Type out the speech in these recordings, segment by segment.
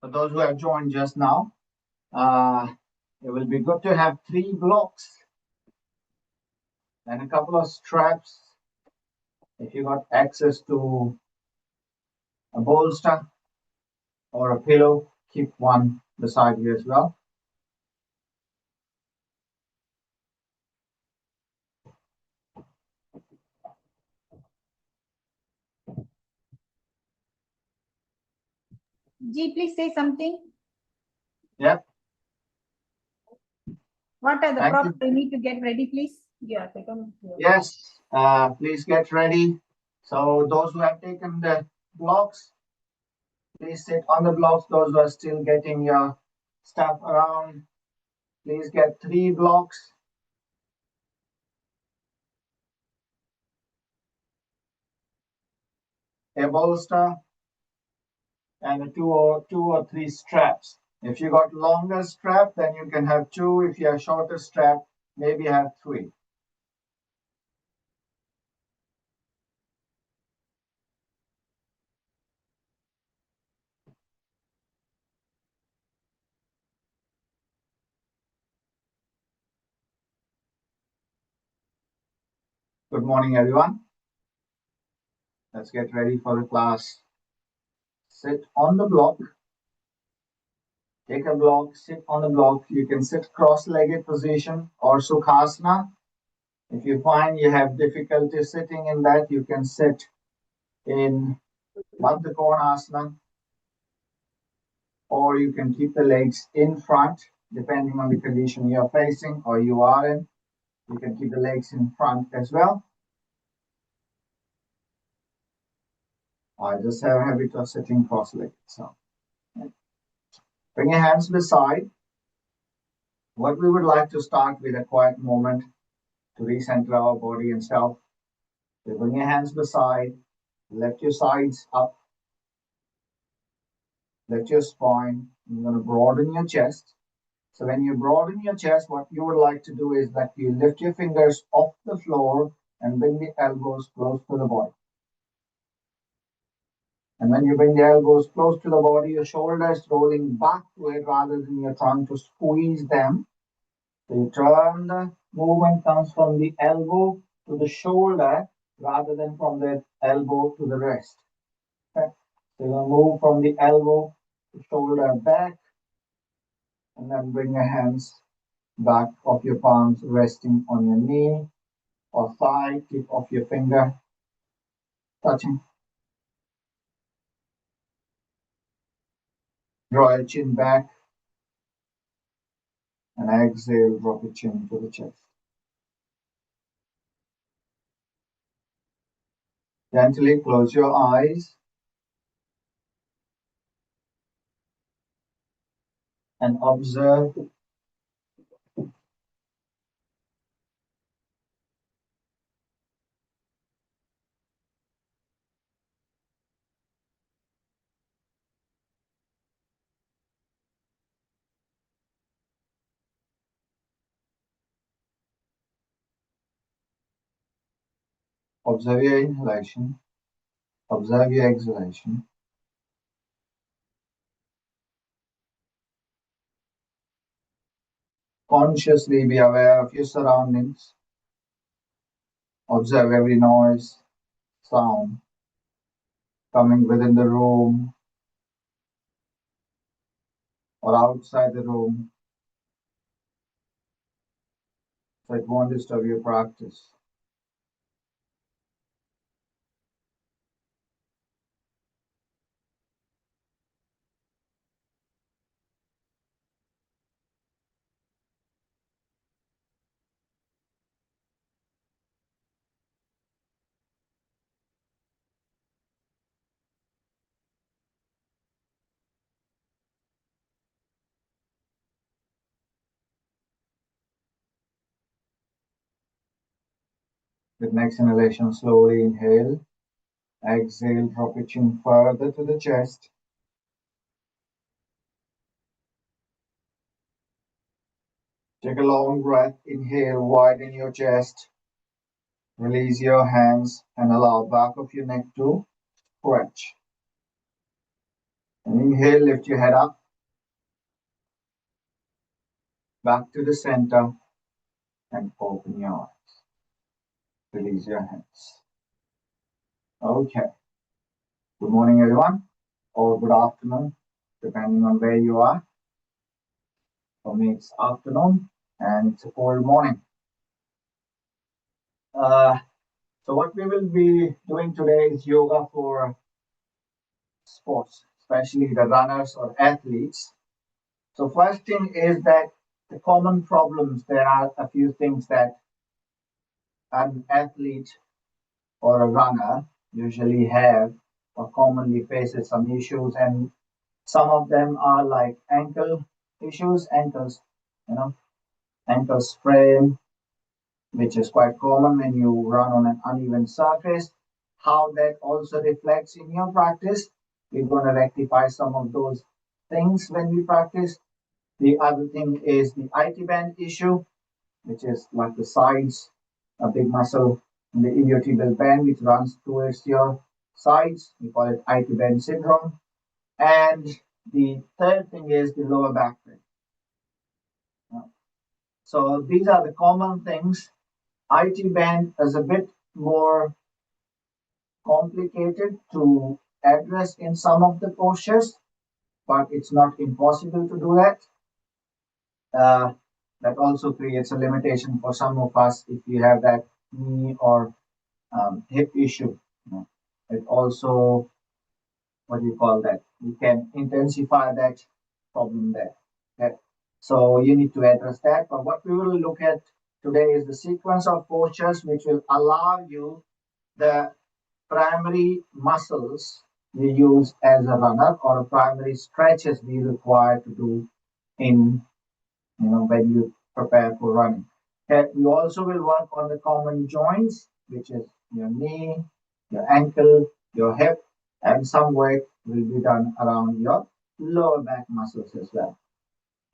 For those who have joined just now, it will be good to have 3 blocks and a couple of straps. If you got access to a bolster or a pillow, keep one beside you as well. G, please say something. Yep. What are the props we need to get ready, please? Yeah, yes, please get ready. So those who have taken the blocks, please sit on the blocks. Those who are still getting your stuff around, please get 3 blocks. A bolster and two or three straps. If you got longer strap, then you can have 2. If you have shorter strap, maybe have 3. Good morning, everyone. Let's get ready for the class. Sit on the block. Take a block, sit on the block. You can sit cross-legged position or Sukhasana. If you find you have difficulty sitting in that, you can sit in Baddha Konasana, or you can keep the legs in front, depending on the condition you are facing or you are in. You can keep the legs in front as well. I just have a habit of sitting cross-legged. So bring your hands beside. What we would like to start with a quiet moment to recenter our body and self. So bring your hands beside, lift your sides up, lift your spine. You're going to broaden your chest. So when you broaden your chest, what you would like to do is that you lift your fingers off the floor and bring the elbows close to the body. And when you bring the elbows close to the body, your shoulders rolling back to it rather than you're trying to squeeze them. So you turn, the movement comes from the elbow to the shoulder rather than from the elbow to the wrist. Okay? So you move from the elbow to shoulder back, and then bring your hands back of your palms resting on your knee or thigh, tip of your finger touching. Draw your chin back and exhale, drop your chin to the chest. Gently close your eyes and observe your inhalation, observe your exhalation. Consciously be aware of your surroundings. Observe every noise, sound coming within the room or outside the room, so it won't disturb your practice. With next inhalation, slowly inhale. Exhale, drop your chin further to the chest. Take a long breath. Inhale, widen your chest. Release your hands and allow back of your neck to stretch. And inhale, lift your head up. Back to the center and open your eyes. Release your hands. Okay. Good morning, everyone, or good afternoon, depending on where you are. For me, it's afternoon and it's a cold morning. So what we will be doing today is yoga for sports, especially the runners or athletes. So first thing is that the common problems, there are a few things that an athlete or a runner usually have or commonly faces some issues, and some of them are like ankle issues, ankle sprain, which is quite common when you run on an uneven surface. How that also reflects in your practice, we're going to rectify some of those things when we practice. The other thing is the IT band issue, which is like the sides, a big muscle in the iliotibial band which runs towards your sides. We call it IT band syndrome. And the third thing is the lower back pain. So these are the common things. IT band is a bit more complicated to address in some of the postures, but it's not impossible to do that. That also creates a limitation for some of us if you have that knee or hip issue. It also, what do you call that? You can intensify that problem there. Okay? So you need to address that. But what we will look at today is the sequence of postures which will allow you the primary muscles you use as a runner or primary stretches we require to do in when you prepare for running. Okay, we also will work on the common joints, which is your knee, your ankle, your hip, and some work will be done around your lower back muscles as well.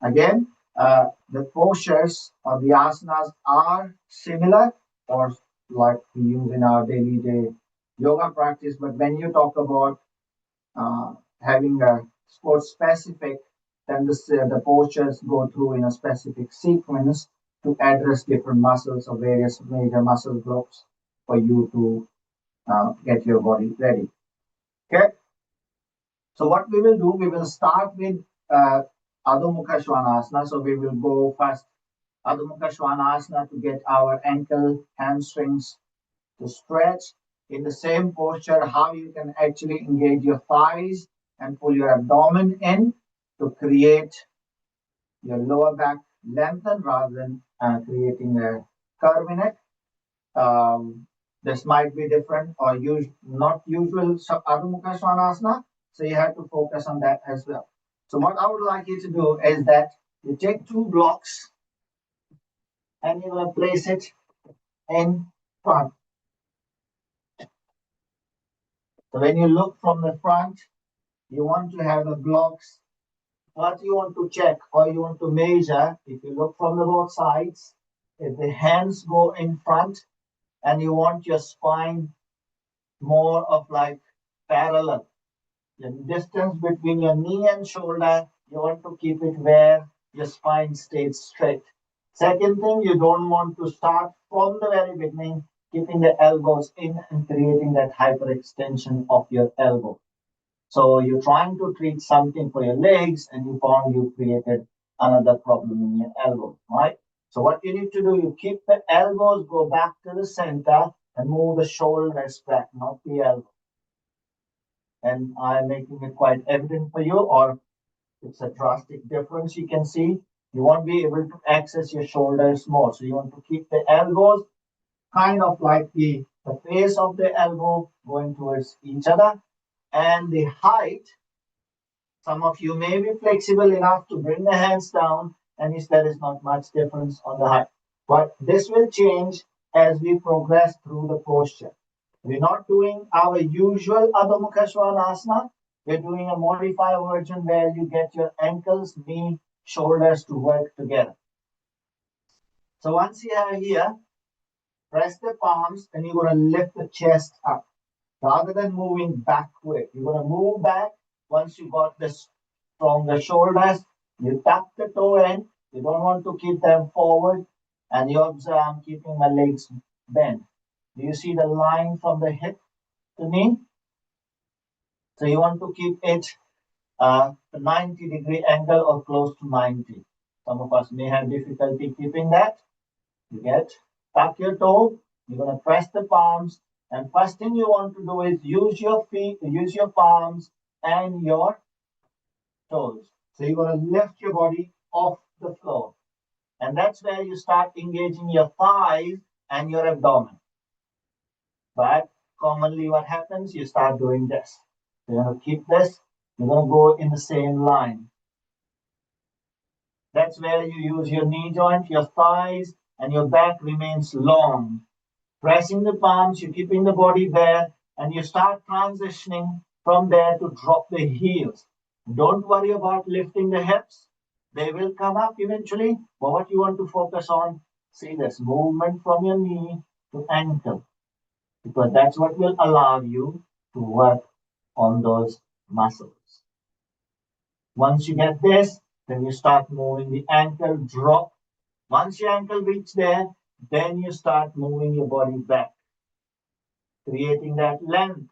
Again, the postures or the asanas are similar or like we use in our daily day yoga practice, but when you talk about having a sport specific, then the postures go through in a specific sequence to address different muscles or various major muscle groups for you to get your body ready. Okay. So what we will do, we will start with Adho Mukha Svanasana. So we will go first Adho Mukha Svanasana to get our ankle, hamstrings to stretch. In the same posture, how you can actually engage your thighs and pull your abdomen in to create your lower back lengthen rather than creating a curve in it. This might be different or not usual Adho Mukha Svanasana, so you have to focus on that as well. So what I would like you to do is that you take two blocks and you will place it in front. So when you look from the front, you want to have the blocks. What you want to check or you want to measure, if you look from the both sides, if the hands go in front and you want your spine more of like parallel. The distance between your knee and shoulder, you want to keep it where your spine stays straight. Second thing, you don't want to start from the very beginning, keeping the elbows in and creating that hyperextension of your elbow. So you're trying to treat something for your legs and you found you created another problem in your elbow, right? So what you need to do, you keep the elbows, go back to the center and move the shoulders back, not the elbow. And I'm making it quite evident for you, or it's a drastic difference you can see. You won't be able to access your shoulders more. So you want to keep the elbows kind of like the face of the elbow going towards each other. And the height, some of you may be flexible enough to bring the hands down, and if there is not much difference on the height. But this will change as we progress through the posture. We're not doing our usual Adho Mukha Svanasana. We're doing a modified version where you get your ankles, knee, shoulders to work together. So once you are here, press the palms and you're going to lift the chest up. Rather than moving backward, you're going to move back Once you got this from the shoulders, you tuck the toe in. You don't want to keep them forward. And you observe I'm keeping my legs bent. Do you see the line from the hip to knee? So you want to keep it a 90-degree angle or close to 90. Some of us may have difficulty keeping that. You get, tuck your toe, you're going to press the palms, and first thing you want to do is use your feet, use your palms and your toes. So you're going to lift your body off the floor. And that's where you start engaging your thighs and your abdomen. But commonly what happens, you start doing this. So you're going to keep this, you're going to go in the same line. That's where you use your knee joint, your thighs, and your back remains long. Pressing the palms, you're keeping the body there, and you start transitioning from there to drop the heels. Don't worry about lifting the hips. They will come up eventually, but what you want to focus on, see this movement from your knee to ankle, because that's what will allow you to work on those muscles. Once you get this, then you start moving the ankle, drop. Once your ankle reaches there, then you start moving your body back, creating that length.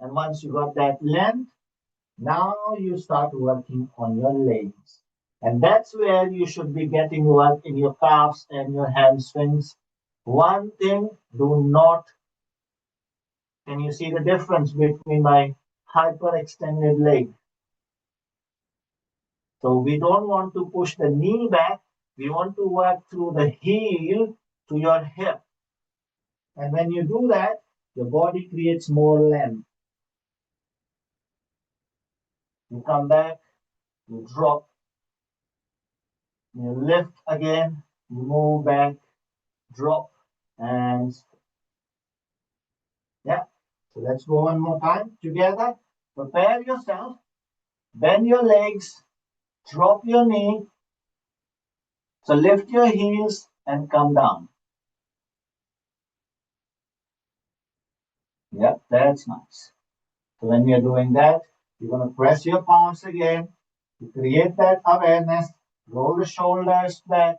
And once you got that length, now you start working on your legs. And that's where you should be getting work in your calves and your hamstrings. One thing, do not, can you see the difference between my hyperextended leg? So we don't want to push the knee back. We want to work through the heel to your hip. And when you do that, your body creates more length. You come back, you drop, you lift again, you move back, drop, and yeah. So let's go one more time together. Prepare yourself, bend your legs, drop your knee. So lift your heels and come down. Yep, that's nice. So when you're doing that, you're going to press your palms again to create that awareness. Roll the shoulders back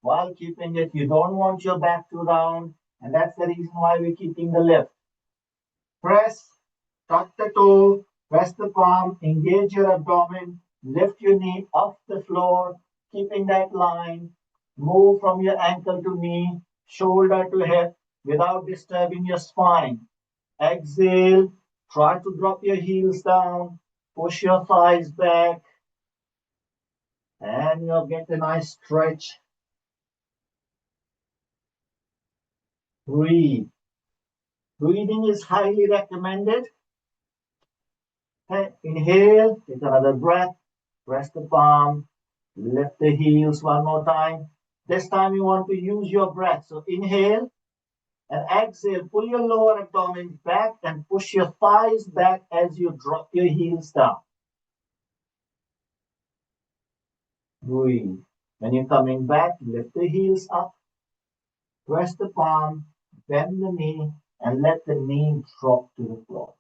while keeping it. You don't want your back to round, and that's the reason why we're keeping the lift. Press, tuck the toe, press the palm, engage your abdomen, lift your knee off the floor, keeping that line. Move from your ankle to knee, shoulder to hip without disturbing your spine. Exhale, try to drop your heels down, push your thighs back, and you'll get a nice stretch. Breathe. Breathing is highly recommended. Okay. Inhale, take another breath, press the palm, lift the heels one more time. This time you want to use your breath. So inhale and exhale. Pull your lower abdomen back and push your thighs back as you drop your heels down. Breathe. When you're coming back, lift the heels up, press the palm, bend the knee, and let the knee drop to the floor.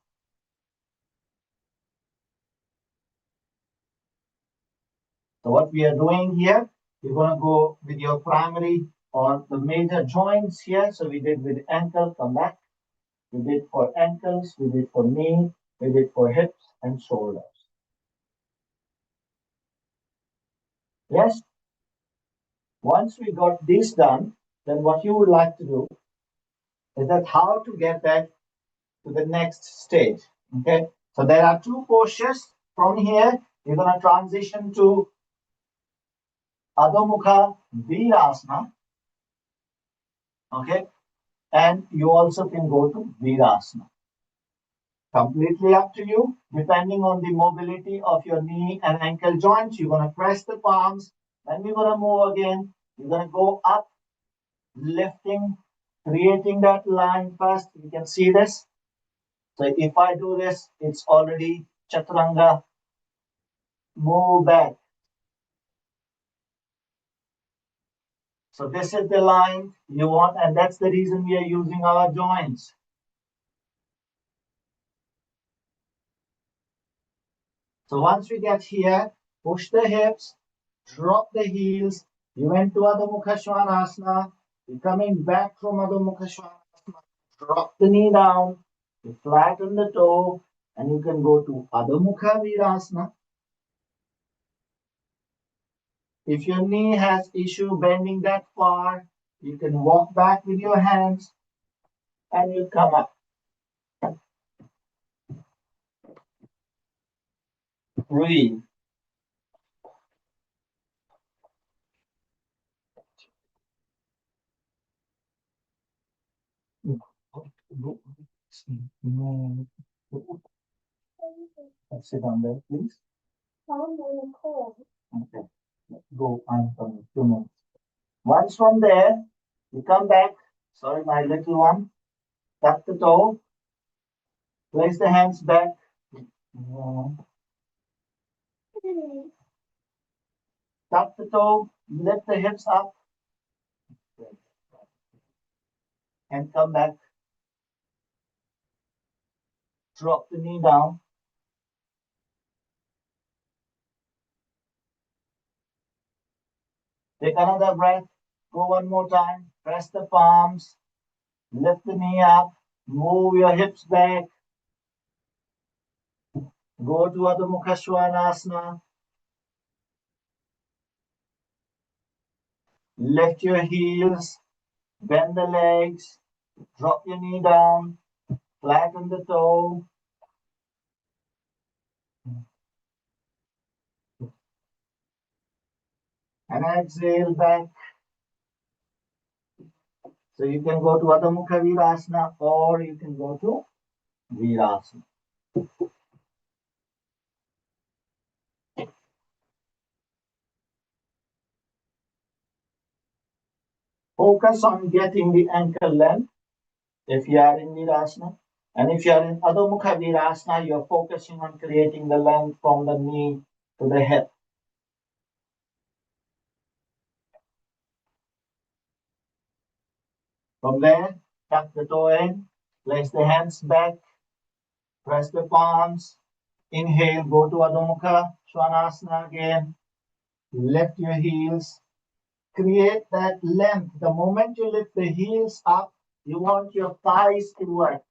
So what we are doing here, we're going to go with your primary or the major joints here. So we did with ankle, come back. We did for ankles, we did for knee, we did for hips and shoulders. Yes? Once we got this done, then what you would like to do is that how to get that to the next stage. Okay? So there are two postures. From here, you're going to transition to Adho Mukha Virasana. Okay? And you also can go to Virasana. Completely up to you, depending on the mobility of your knee and ankle joints. You're going to press the palms. Then we're going to move again. You're going to go up, lifting, creating that line first. You can see this. So if I do this, it's already Chaturanga. Move back. So this is the line you want, and that's the reason we are using our joints. So once we get here, push the hips, drop the heels. You went to Adho Mukha Svanasana. You're coming back from Adho Mukha Svanasana. Drop the knee down. You flatten the toe, and you can go to Adho Mukha Virasana. If your knee has issue bending that far, you can walk back with your hands, and you come up. Breathe. Sit down there, please. Okay. Go on for 2 minutes. Once from there, you come back. Sorry, my little one. Tuck the toe. Place the hands back. Tuck the toe. Lift the hips up. And come back. Drop the knee down. Take another breath. Go one more time. Press the palms. Lift the knee up. Move your hips back. Go to Adho Mukha Svanasana. Lift your heels. Bend the legs. Drop your knee down. Flatten the toe. And exhale back. So you can go to Adho Mukha Virasana or you can go to Virasana. Focus on getting the ankle length if you are in Virasana. And if you are in Adho Mukha Virasana, you're focusing on creating the length from the knee to the hip. From there, tuck the toe in, place the hands back, press the palms, inhale, go to Adho Mukha Svanasana again, lift your heels, create that length. The moment you lift the heels up, you want your thighs to work.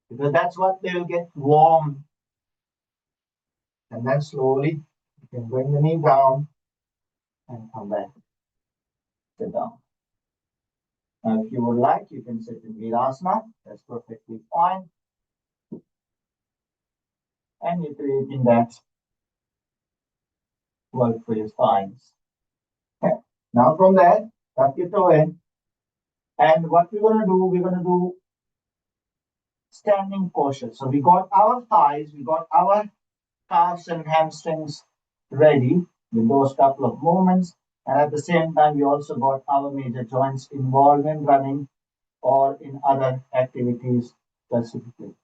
Because that's what they'll get warm. And then slowly, you can bring the knee down and come back. Sit down. Now, if you would like, you can sit in Virasana. That's perfectly fine. And you're creating that work for your thighs. Okay. Now from there, tuck your toe in. And what we're going to do standing posture. So we got our thighs, we got our calves and hamstrings ready with those couple of movements. And at the same time, we also got our major joints involved in running or in other activities specifically.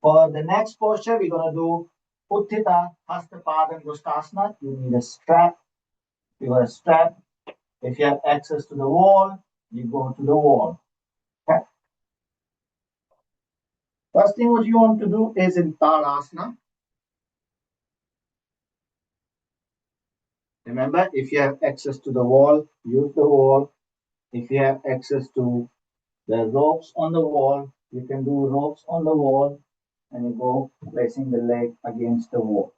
For the next posture, we're going to do Utthita Hastapadangusthasana. You need a strap. You got a strap. If you have access to the wall, you go to the wall. Okay. First thing what you want to do is in Tadasana. Remember, if you have access to the wall, use the wall. If you have access to the ropes on the wall, you can do ropes on the wall and you go placing the leg against the wall.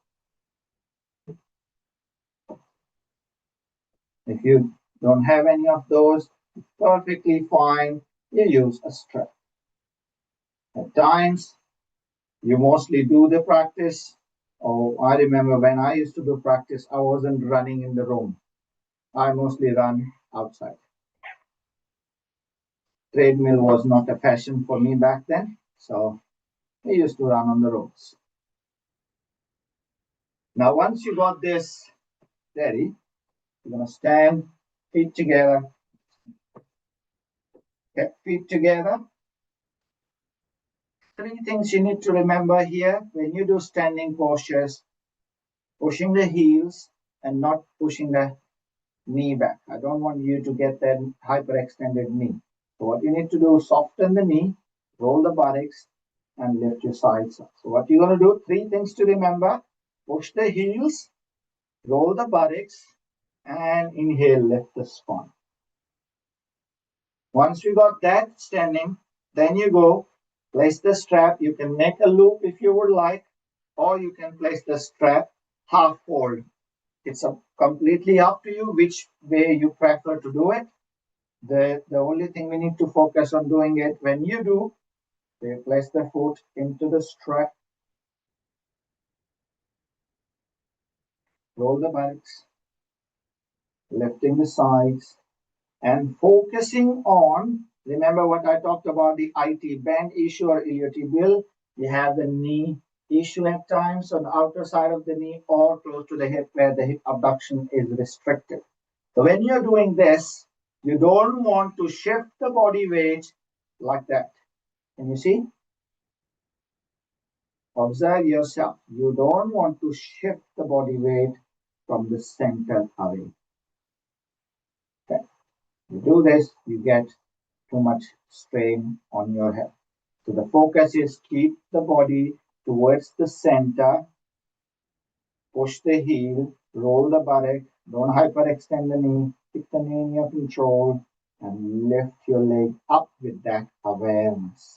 If you don't have any of those, perfectly fine, you use a strap. At times, you mostly do the practice. Oh, I remember when I used to do practice, I wasn't running in the room. I mostly run outside. Treadmill was not a fashion for me back then, so I used to run on the roads. Now, once you got this ready, you're going to stand, feet together. Okay, feet together. 3 things you need to remember here when you do standing postures: pushing the heels and not pushing the knee back. I don't want you to get that hyperextended knee. So what you need to do is soften the knee, roll the buttocks, and lift your sides up. So what you're going to do, three things to remember. Push the heels, roll the buttocks, and inhale, lift the spine. Once you got that standing, then you go, place the strap. You can make a loop if you would like, or you can place the strap half fold. It's completely up to you which way you prefer to do it. The only thing we need to focus on doing it when you do, you place the foot into the strap, roll the buttocks, lifting the sides, and focusing on, remember what I talked about, the IT bend issue or iliotibial. You have the knee issue at times on the outer side of the knee or close to the hip where the hip abduction is restricted. So when you're doing this, you don't want to shift the body weight like that. Can you see? Observe yourself. You don't want to shift the body weight from the center away. Okay. You do this, you get too much strain on your head. So the focus is keep the body towards the center, push the heel, roll the buttock, don't hyperextend the knee, keep the knee in your control, and lift your leg up with that awareness.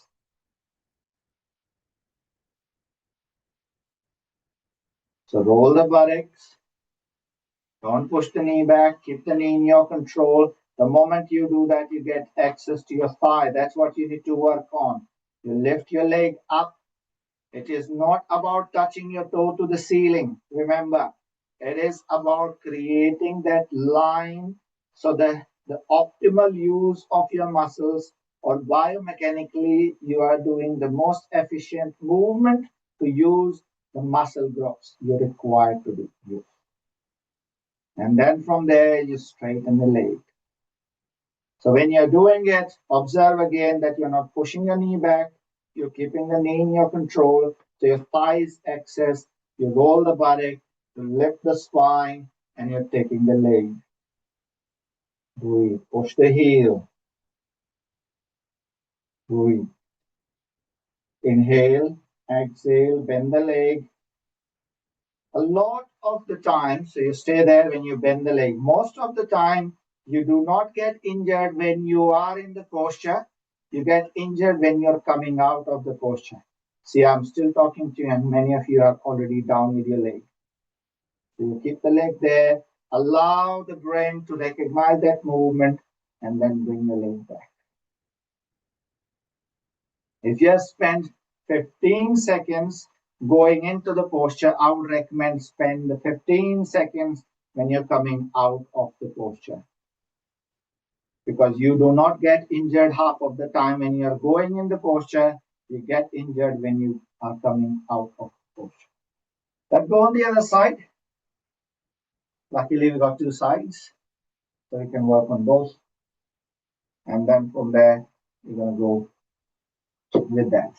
So roll the buttocks, don't push the knee back, keep the knee in your control. The moment you do that, you get access to your thigh. That's what you need to work on. You lift your leg up. It is not about touching your toe to the ceiling. Remember, it is about creating that line so that the optimal use of your muscles or biomechanically you are doing the most efficient movement to use the muscle groups you're required to do. And then from there, you straighten the leg. So when you're doing it, observe again that you're not pushing your knee back. You're keeping the knee in your control. So your thighs access. You roll the buttock. You lift the spine. And you're taking the leg. Breathe. Push the heel. Breathe. Inhale. Exhale. Bend the leg. A lot of the time, so you stay there when you bend the leg. Most of the time, you do not get injured when you are in the posture. You get injured when you're coming out of the posture. See, I'm still talking to you, and many of you are already down with your leg. So you keep the leg there, allow the brain to recognize that movement, and then bring the leg back. If you have spent 15 seconds going into the posture, I would recommend spend the 15 seconds when you're coming out of the posture. Because you do not get injured half of the time when you're going in the posture, you get injured when you are coming out of the posture. Let's go on the other side. Luckily, we got two sides, so we can work on both. And then from there, we're going to go with that.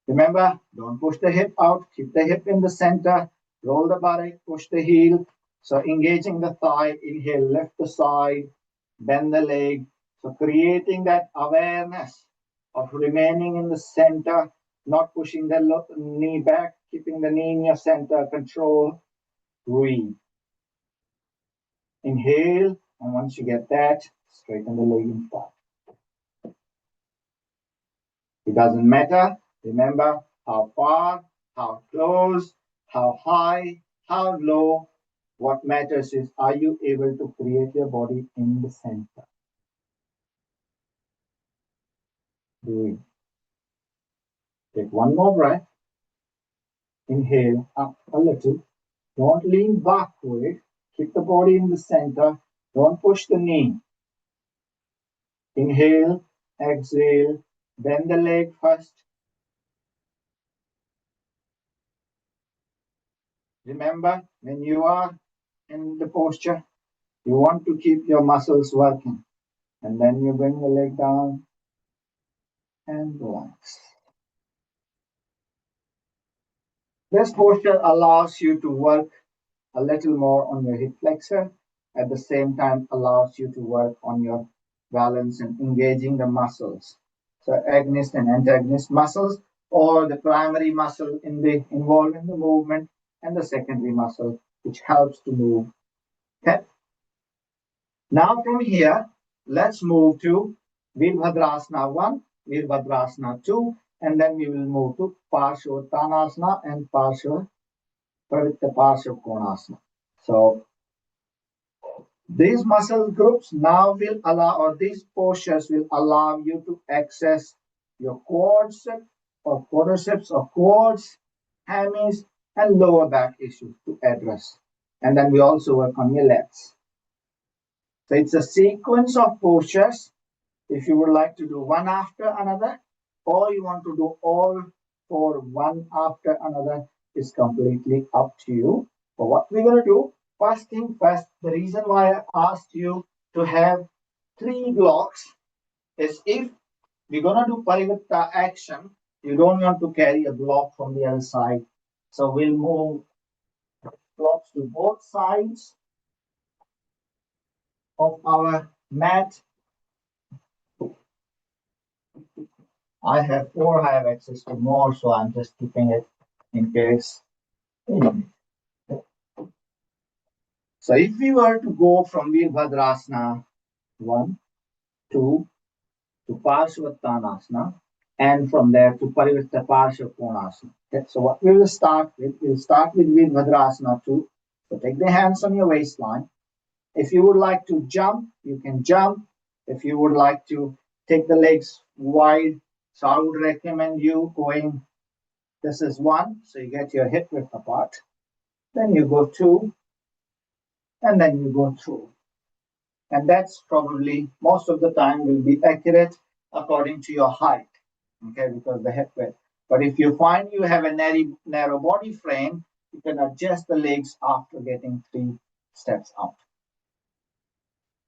Remember, don't push the hip out. Keep the hip in the center. Roll the buttock, push the heel. So engaging the thigh, inhale, lift the side, bend the leg. So creating that awareness of remaining in the center, not pushing the knee back, keeping the knee in your center, control, breathe. Inhale, and once you get that, straighten the leg in front. It doesn't matter. Remember how far, how close, how high, how low. What matters is, are you able to create your body in the center? Breathe. Take one more breath. Inhale up a little. Don't lean backward. Keep the body in the center. Don't push the knee. Inhale, exhale, bend the leg first. Remember, when you are in the posture, you want to keep your muscles working. And then you bring the leg down and relax. This posture allows you to work a little more on your hip flexor, at the same time allows you to work on your balance and engaging the muscles. So agonist and antagonist muscles or the primary muscle involved in the movement, and the secondary muscle which helps to move. Okay. Now from here, let's move to Virabhadrasana 1, Virabhadrasana 2, and then we will move to Parshvottanasana and Parshva So these muscle groups now will allow, or these postures will allow you to access your quadriceps or quadriceps or quads, hammies, and lower back issues to address. And then we also work on your legs. So it's a sequence of postures. If you would like to do one after another, or you want to do all four one after another, is completely up to you. But what we're going to do, first thing first, the reason why I asked you to have 3 blocks is if we're going to do Parivarta action, you don't want to carry a block from the other side. So we'll move blocks to both sides of our mat. I have 4, I have access to more, so I'm just keeping it in case. So if we were to go from Virabhadrasana 1, 2 to Parshvattanasana, and from there to Parivarta Parshvakonasana. Okay, so what we will start with, we'll start with Virabhadrasana 2. So take the hands on your waistline. If you would like to jump, you can jump. If you would like to take the legs wide, so I would recommend you going, this is 1, so you get your hip width apart. Then you go 2, and then you go through. And that's probably most of the time will be accurate according to your height, okay, because the hip width. But if you find you have a narrow body frame, you can adjust the legs after getting 3 steps out.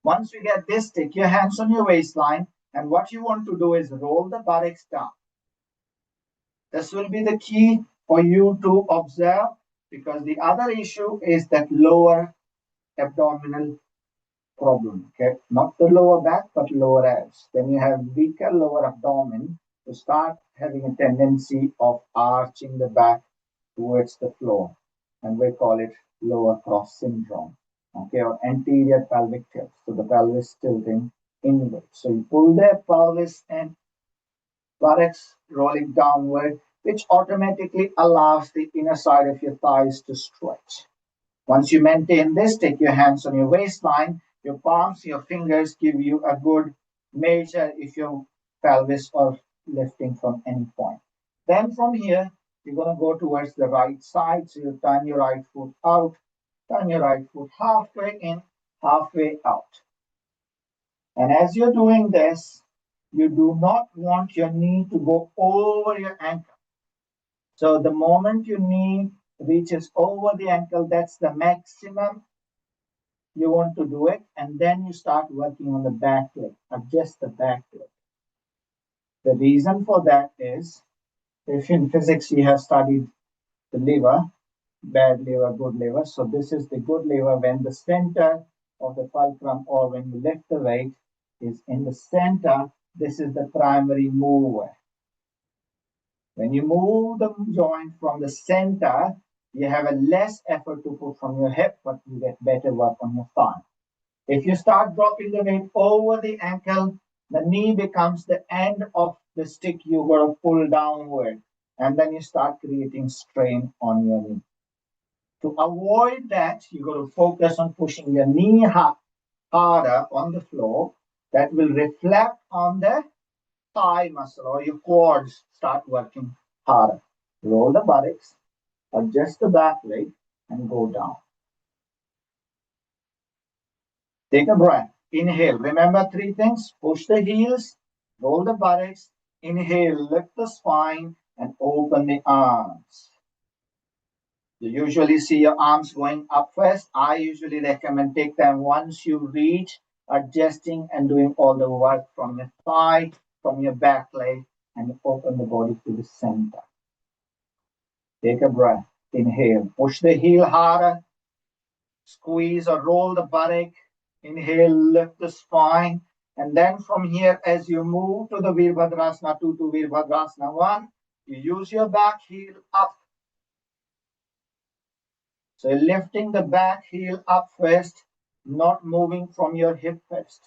Once you get this, take your hands on your waistline, and what you want to do is roll the buttocks down. This will be the key for you to observe, because the other issue is that lower abdominal problem, okay? Not the lower back, but lower abs. Then you have weaker lower abdomen, you start having a tendency of arching the back towards the floor, and we call it lower cross syndrome, okay, or anterior pelvic tilt. So the pelvis tilting inward. So you pull the pelvis and buttocks rolling downward, which automatically allows the inner side of your thighs to stretch. Once you maintain this, take your hands on your waistline, your palms, your fingers give you a good measure if your pelvis are lifting from any point. Then from here, you're going to go towards the right side. So you turn your right foot out, turn your right foot halfway in, halfway out. And as you're doing this, you do not want your knee to go over your ankle. So the moment your knee reaches over the ankle, that's the maximum you want to do it. And then you start working on the back leg, adjust the back leg. The reason for that is, if in physics you have studied the liver, bad liver, good liver. So this is the good liver when the center of the fulcrum, or when you lift the weight, is in the center. This is the primary mover. When you move the joint from the center, you have a less effort to put from your hip, but you get better work on your thigh. If you start dropping the weight over the ankle, the knee becomes the end of the stick you got to pull downward, and then you start creating strain on your knee. To avoid that, you got to focus on pushing your knee harder on the floor. That will reflect on the thigh muscle, or your quads start working harder. Roll the buttocks, adjust the back leg, and go down. Take a breath. Inhale. Remember 3 things. Push the heels, roll the buttocks, inhale, lift the spine, and open the arms. You usually see your arms going up first. I usually recommend take them once you reach, adjusting and doing all the work from your thigh, from your back leg, and you open the body to the center. Take a breath. Inhale. Push the heel harder. Squeeze or roll the buttock. Inhale, lift the spine. And then from here, as you move to the Virabhadrasana 2 to Virabhadrasana 1, You use your back heel up. So you're lifting the back heel up first, not moving from your hip first.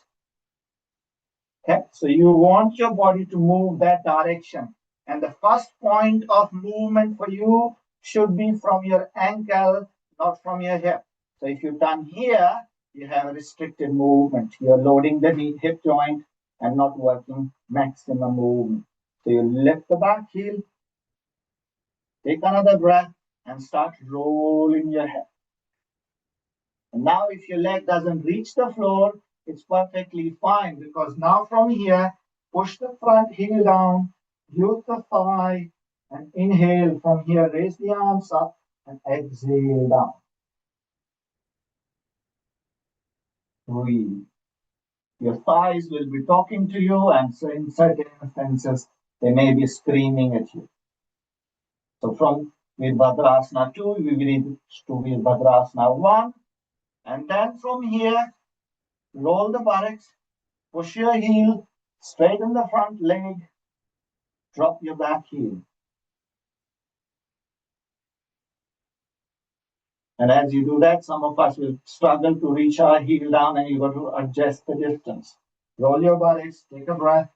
Okay, so you want your body to move that direction. And the first point of movement for you should be from your ankle, not from your hip. So if you turn here, you have a restricted movement. You're loading the knee, hip joint and not working maximum movement. So you lift the back heel, take another breath and start rolling your head. And now if your leg doesn't reach the floor, it's perfectly fine because now from here, push the front heel down, use the thigh, and inhale from here, raise the arms up and exhale down. Breathe. Your thighs will be talking to you, and so in certain instances, they may be screaming at you. So from Virabhadrasana 2, we reach to Virabhadrasana 1, and then from here, roll the buttocks, push your heel, straighten the front leg, drop your back heel. And as you do that, some of us will struggle to reach our heel down and you got to adjust the distance. Roll your buttocks, take a breath,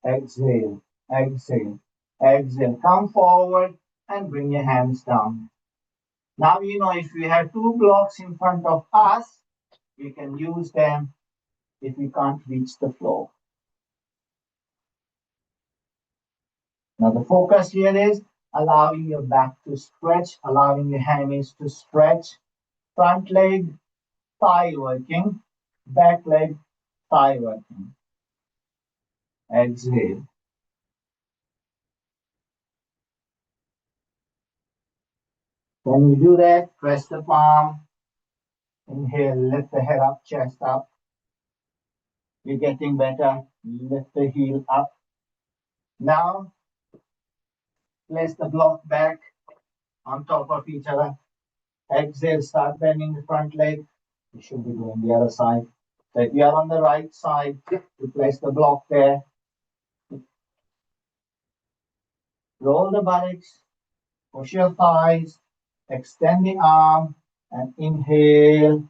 exhale, exhale, exhale. Come forward and bring your hands down. Now, if we have two blocks in front of us, we can use them if we can't reach the floor. Now, the focus here is allowing your back to stretch, allowing your hammies to stretch. Front leg, thigh working, back leg, thigh working. Exhale. When you do that, press the palm. Inhale, lift the head up, chest up. You're getting better. Lift the heel up. Now, place the block back on top of each other. Exhale, start bending the front leg. You should be doing the other side. So if you are on the right side, you place the block there. Roll the buttocks, push your thighs, extend the arm, and inhale,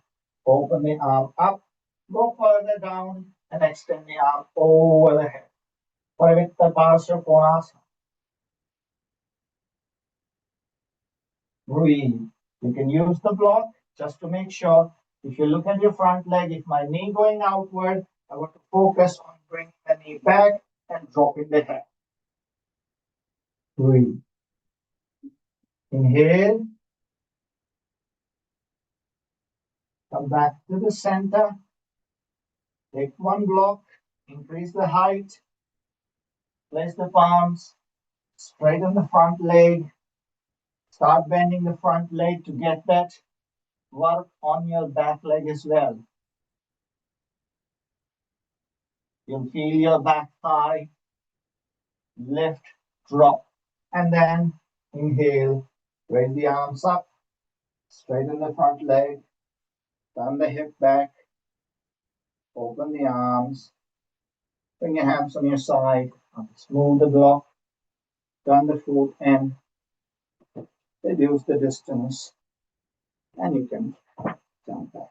open the arm up, go further down, and extend the arm over the head. Parivitta Parsha Konasana. Breathe. You can use the block just to make sure. If you look at your front leg, if my knee going outward, I want to focus on bringing the knee back and dropping the head. Breathe. Inhale. Come back to the center. Take one block. Increase the height. Place the palms. Straighten the front leg. Start bending the front leg to get that work on your back leg as well. You'll feel your back thigh lift, drop, and then inhale, raise the arms up, straighten the front leg, turn the hip back, open the arms, bring your hands on your side, smooth the block, turn the foot in, reduce the distance, and you can jump back.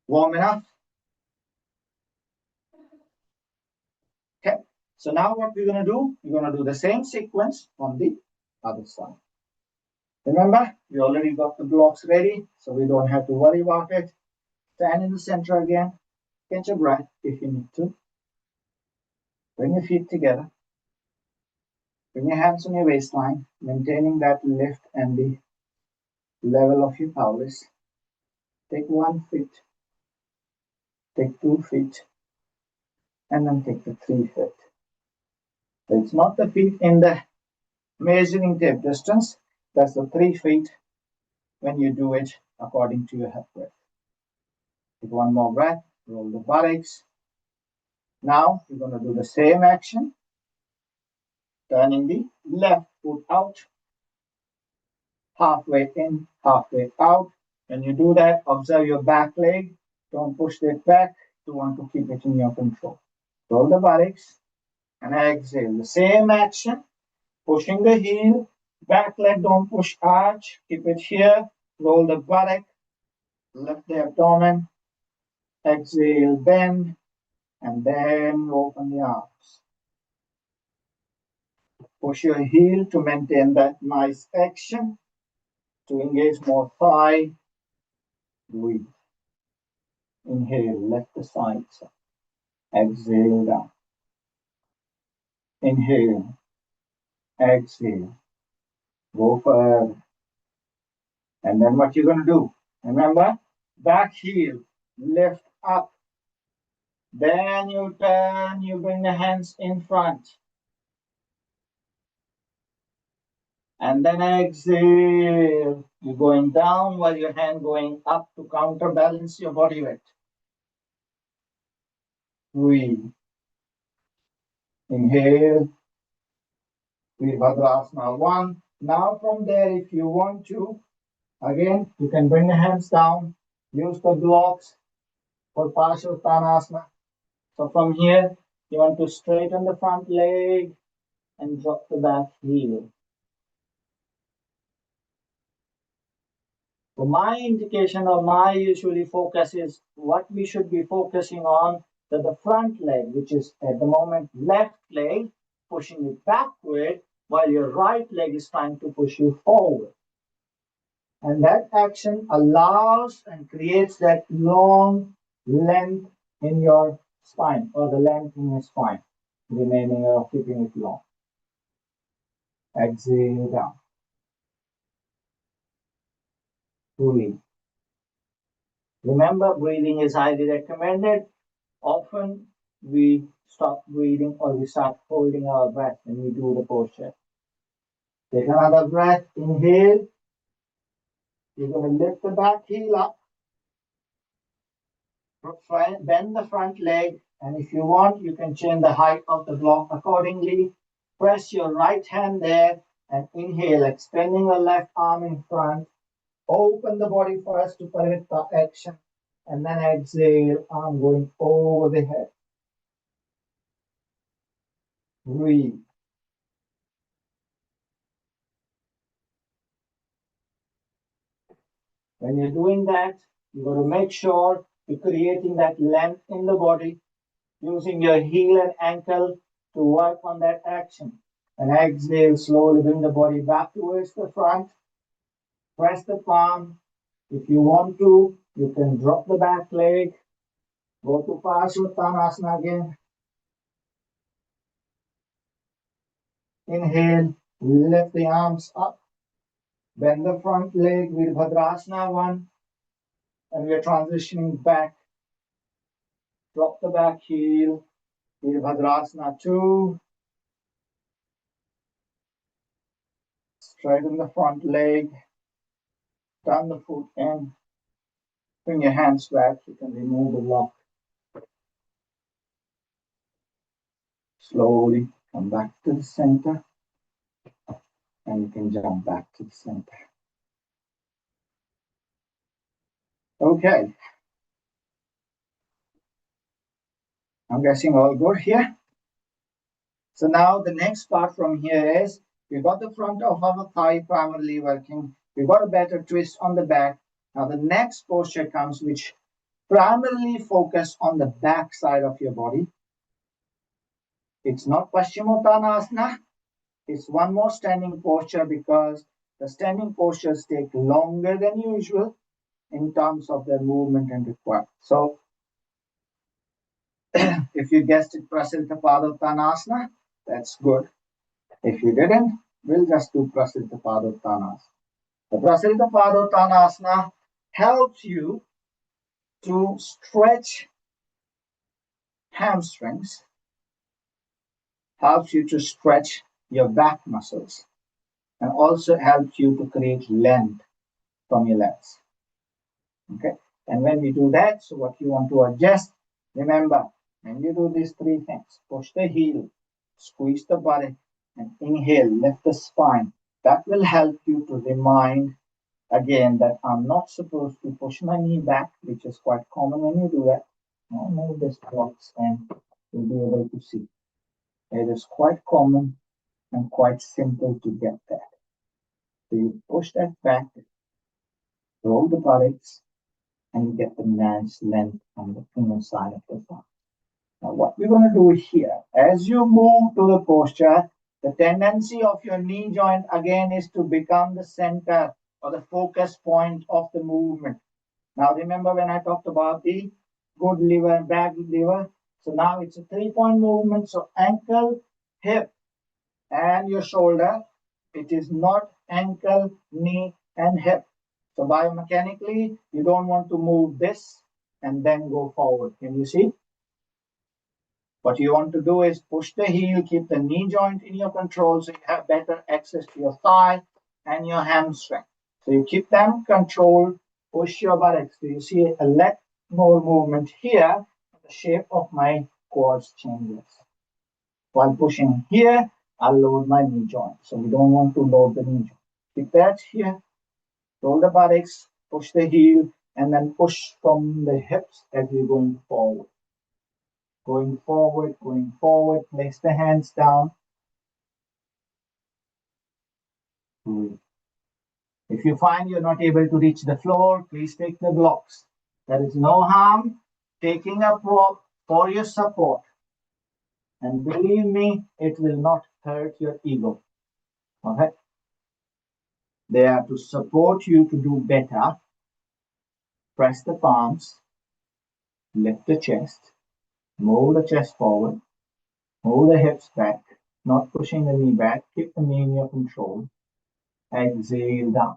Warm enough? Okay, so now what we're going to do, we're going to do the same sequence on the other side. Remember, we already got the blocks ready, so we don't have to worry about it. Stand in the center again. Catch a breath if you need to. Bring your feet together. Bring your hands on your waistline, maintaining that lift and the level of your pelvis. Take 1 foot, take 2 feet, and then take the 3 feet. So it's not the feet in the measuring tape distance, that's the 3 feet when you do it according to your hip width. Take one more breath, roll the buttocks. Now we're going to do the same action, turning the left foot out, halfway in, halfway out. When you do that, observe your back leg. Don't push it back. You want to keep it in your control. Roll the buttocks and exhale. The same action, pushing the heel, back leg, don't push arch, keep it here. Roll the buttock, lift the abdomen, exhale, bend, and then open the arms. Push your heel to maintain that nice action, to engage more thigh. Breathe. Inhale, lift the sides. Exhale down. Inhale, exhale. Go further. And then what you're going to do, remember, back heel, lift up. Then you turn, you bring the hands in front. And then exhale. You're going down while your hand going up to counterbalance your body weight. Breathe. Inhale. Virabhadrasana 1. Now from there, if you want to, again, you can bring the hands down. Use the blocks for Parsvottanasana. So from here, you want to straighten the front leg and drop the back heel. So my indication or my usually focus is what we should be focusing on, that the front leg, which is at the moment left leg, pushing you backward while your right leg is trying to push you forward. And that action allows and creates that long length in your spine, or the length in your spine, remaining or keeping it long. Exhale down. Breathe. Remember, breathing is highly recommended. Often we stop breathing or we start holding our breath when we do the posture. Take another breath. Inhale. You're going to lift the back heel up. Bend the front leg. And if you want, you can change the height of the block accordingly. Press your right hand there and inhale, extending the left arm in front. Open the body first to Parivrtta action. And then exhale, arm going over the head. Breathe. When you're doing that, you got to make sure you're creating that length in the body, using your heel and ankle to work on that action. And exhale, slowly bring the body back towards the front. Press the palm. If you want to, you can drop the back leg. Go to Parsvottanasana again. Inhale, lift the arms up. Bend the front leg, Virabhadrasana 1. And we are transitioning back. Drop the back heel, Virabhadrasana 2. Straighten the front leg. Turn the foot in. Bring your hands back. You can remove the lock. Slowly come back to the center. And you can jump back to the center. Okay. I'm guessing all good here. So now the next part from here is we've got the front of our thigh primarily working. We've got a better twist on the back. Now the next posture comes which primarily focus on the back side of your body. It's not Paschimottanasana. It's one more standing posture because the standing postures take longer than usual in terms of their movement and requirement. So if you guessed it, Prasiddha Padottanasana, that's good. If you didn't, we'll just do Prasiddha Padottanasana. The Prasiddha Padottanasana helps you to stretch hamstrings, helps you to stretch your back muscles, and also helps you to create length from your legs. Okay, and when we do that, so what you want to adjust, remember, when you do these three things, push the heel, squeeze the body, and inhale, lift the spine. That will help you to remind again that I'm not supposed to push my knee back, which is quite common when you do that. I'll move this box and you'll be able to see. It is quite common and quite simple to get that. So you push that back, roll the buttocks, and you get the nice length on the inner side of the thumb. Now what we're going to do here, as you move to the posture, the tendency of your knee joint again is to become the center or the focus point of the movement. Now remember when I talked about the good liver and bad liver? So now it's a 3-point movement. So ankle, hip, and your shoulder. It is not ankle, knee, and hip. So biomechanically, you don't want to move this and then go forward. Can you see? What you want to do is push the heel, keep the knee joint in your control so you have better access to your thigh and your hamstring. So you keep them controlled, push your buttocks. So you see a lot more movement here. The shape of my quads changes. While pushing here, I'll load my knee joint. So we don't want to load the knee joint. Keep that here. Roll the buttocks, push the heel, and then push from the hips as you're going forward. Going forward, place the hands down. If you find you're not able to reach the floor, please take the blocks. There is no harm taking a prop for your support. And believe me, it will not hurt your ego. Okay? They are to support you to do better. Press the palms, lift the chest, move the chest forward, move the hips back, not pushing the knee back, keep the knee in your control. Exhale down.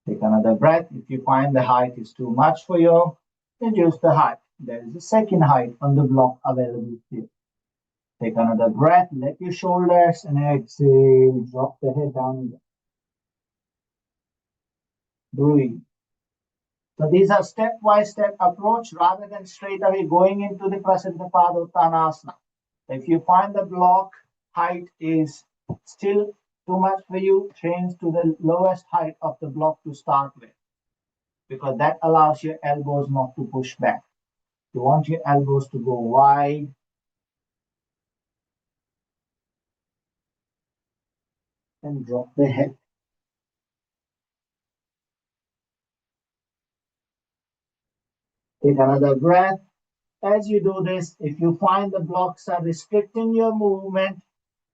Take another breath. If you find the height is too much for you, reduce the height. There is a second height on the block available here. Take another breath, let your shoulders and exhale, drop the head down again. Breathe. So these are step approach rather than straight away going into the Prasadapada Uttanasana. If you find the block height is still too much for you, change to the lowest height of the block to start with, because that allows your elbows not to push back. You want your elbows to go wide. And drop the head. Take another breath. As you do this, if you find the blocks are restricting your movement,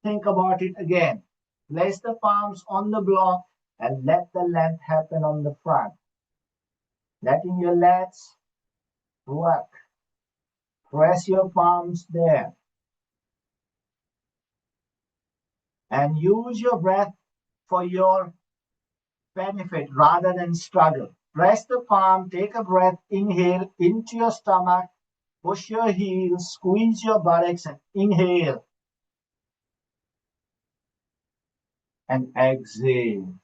think about it again. Place the palms on the block and let the length happen on the front. Letting your lats work. Press your palms there. And use your breath for your benefit rather than struggle. Press the palm, take a breath, inhale into your stomach, push your heels, squeeze your buttocks and inhale. And exhale.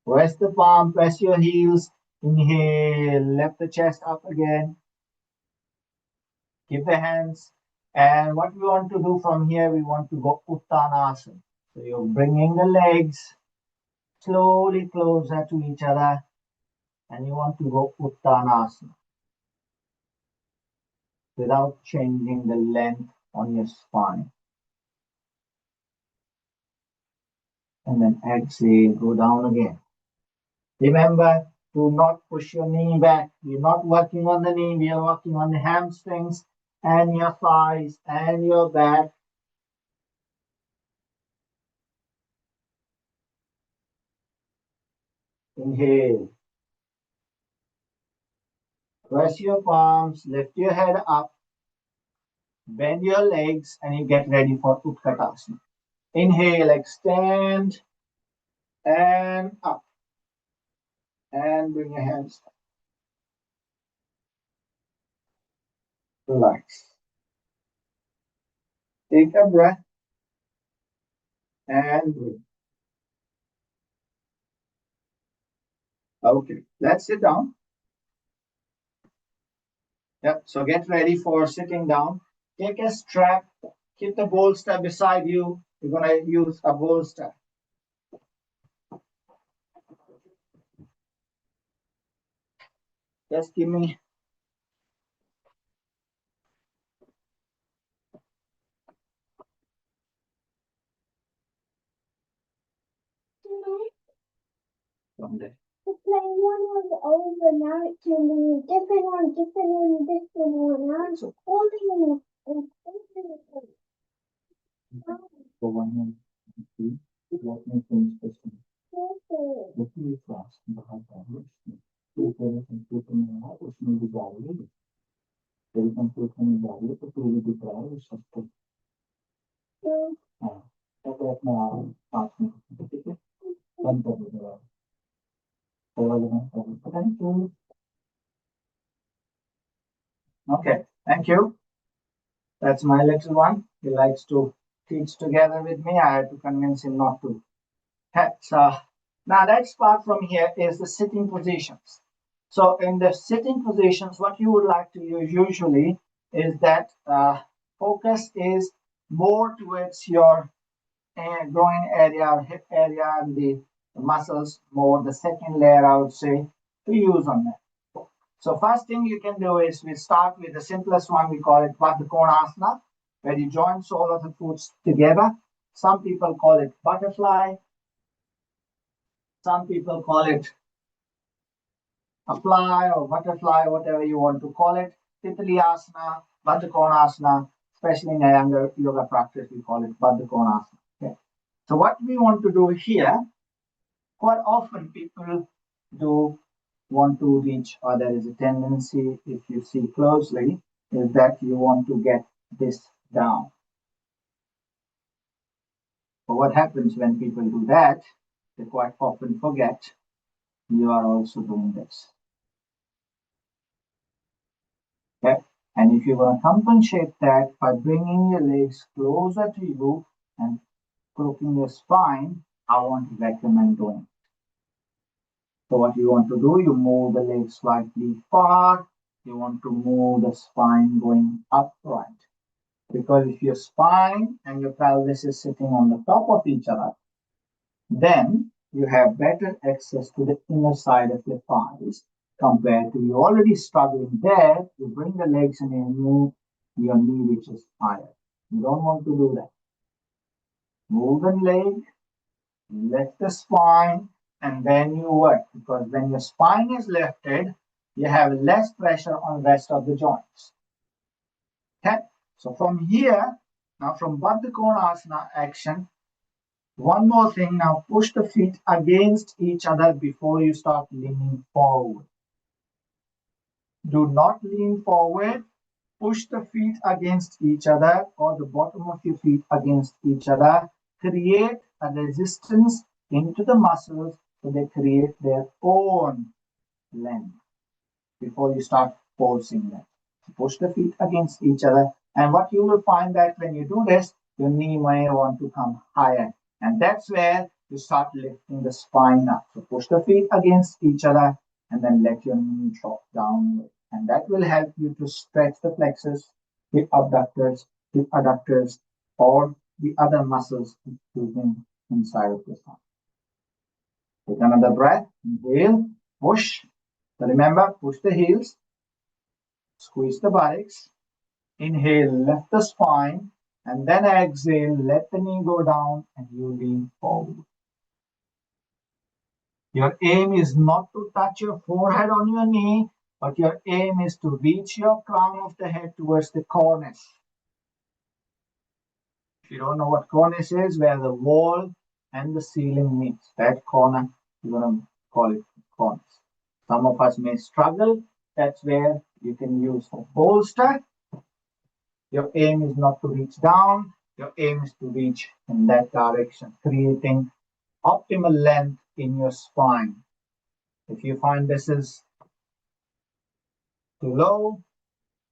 Press the palm, press your heels, inhale, lift the chest up again. Keep the hands. And what we want to do from here, we want to go Uttanasana. So you're bringing the legs slowly closer to each other. And you want to go Uttanasana without changing the length on your spine. And then exhale, go down again. Remember, do not push your knee back. We're not working on the knee, we are working on the hamstrings and your thighs and your back. Inhale. Press your palms, lift your head up, bend your legs, and you get ready for Utkatasana. Inhale, extend, and up. And bring your hands up. Relax. Take a breath and breathe. Okay, let's sit down. Yep, so get ready for sitting down. Take a strap, keep the bolster beside you. You're going to use a bolster. Just give me someday. It's like one was over, now it can be different one, different one. Now it's holding it. So 1 2 let me finish this one. देखिए class बाहर का है तो तेरे computer में है उसमें भी जा रही है तेरे कंप्यूटर में जा रही है तो तू भी दिख रहा है उस सबको हाँ तो अपना 5 मिनट ठीक है बंद कर देगा थोड़ा देना पता नहीं क्यों okay thank you that's my little one he likes to teach together with me I had to convince him not to now next part from here is the sitting positions. So in the sitting positions, what you would like to use usually is that focus is more towards your groin area, hip area, and the muscles more. The second layer, I would say, to use on that. So first thing you can do is we start with the simplest one. We call it Baddha where you join all of the foot together. Some people call it butterfly. Some people call it a fly or butterfly, whatever you want to call it. Titliyasana, Baddha especially in Iyengar yoga practice, we call it Baddha. Okay. So what we want to do here, quite often people do want to reach, or there is a tendency, if you see closely, is that you want to get this down. But what happens when people do that, they quite often forget you are also doing this. Okay? And if you want to compensate that by bringing your legs closer to you and crooking your spine, I want to recommend doing. So what you want to do, you move the legs slightly far. You want to move the spine going upright. Because if your spine and your pelvis is sitting on the top of each other, then you have better access to the inner side of your thighs compared to you already struggling there. You bring the legs and you move your knee which is higher. You don't want to do that. Move the leg, lift the spine, and then you work. Because when your spine is lifted, you have less pressure on the rest of the joints. Okay? So from here, now from Baddha Konasana action, one more thing now, push the feet against each other before you start leaning forward. Do not lean forward. Push the feet against each other or the bottom of your feet against each other. Create a resistance into the muscles so they create their own length before you start forcing them. So push the feet against each other. And what you will find that when you do this, your knee may want to come higher. And that's where you start lifting the spine up. So push the feet against each other and then let your knee drop downward. And that will help you to stretch the plexus, hip adductors, or the other muscles inside of the spine. Take another breath. Inhale, push. So remember, push the heels, squeeze the buttocks. Inhale, lift the spine. And then exhale, let the knee go down and you lean forward. Your aim is not to touch your forehead on your knee, but your aim is to reach your crown of the head towards the cornice. If you don't know what cornice is, where the wall and the ceiling meets, that corner, you're going to call it cornice. Some of us may struggle. That's where you can use a bolster. Your aim is not to reach down. Your aim is to reach in that direction, creating optimal length in your spine. If you find this is too low,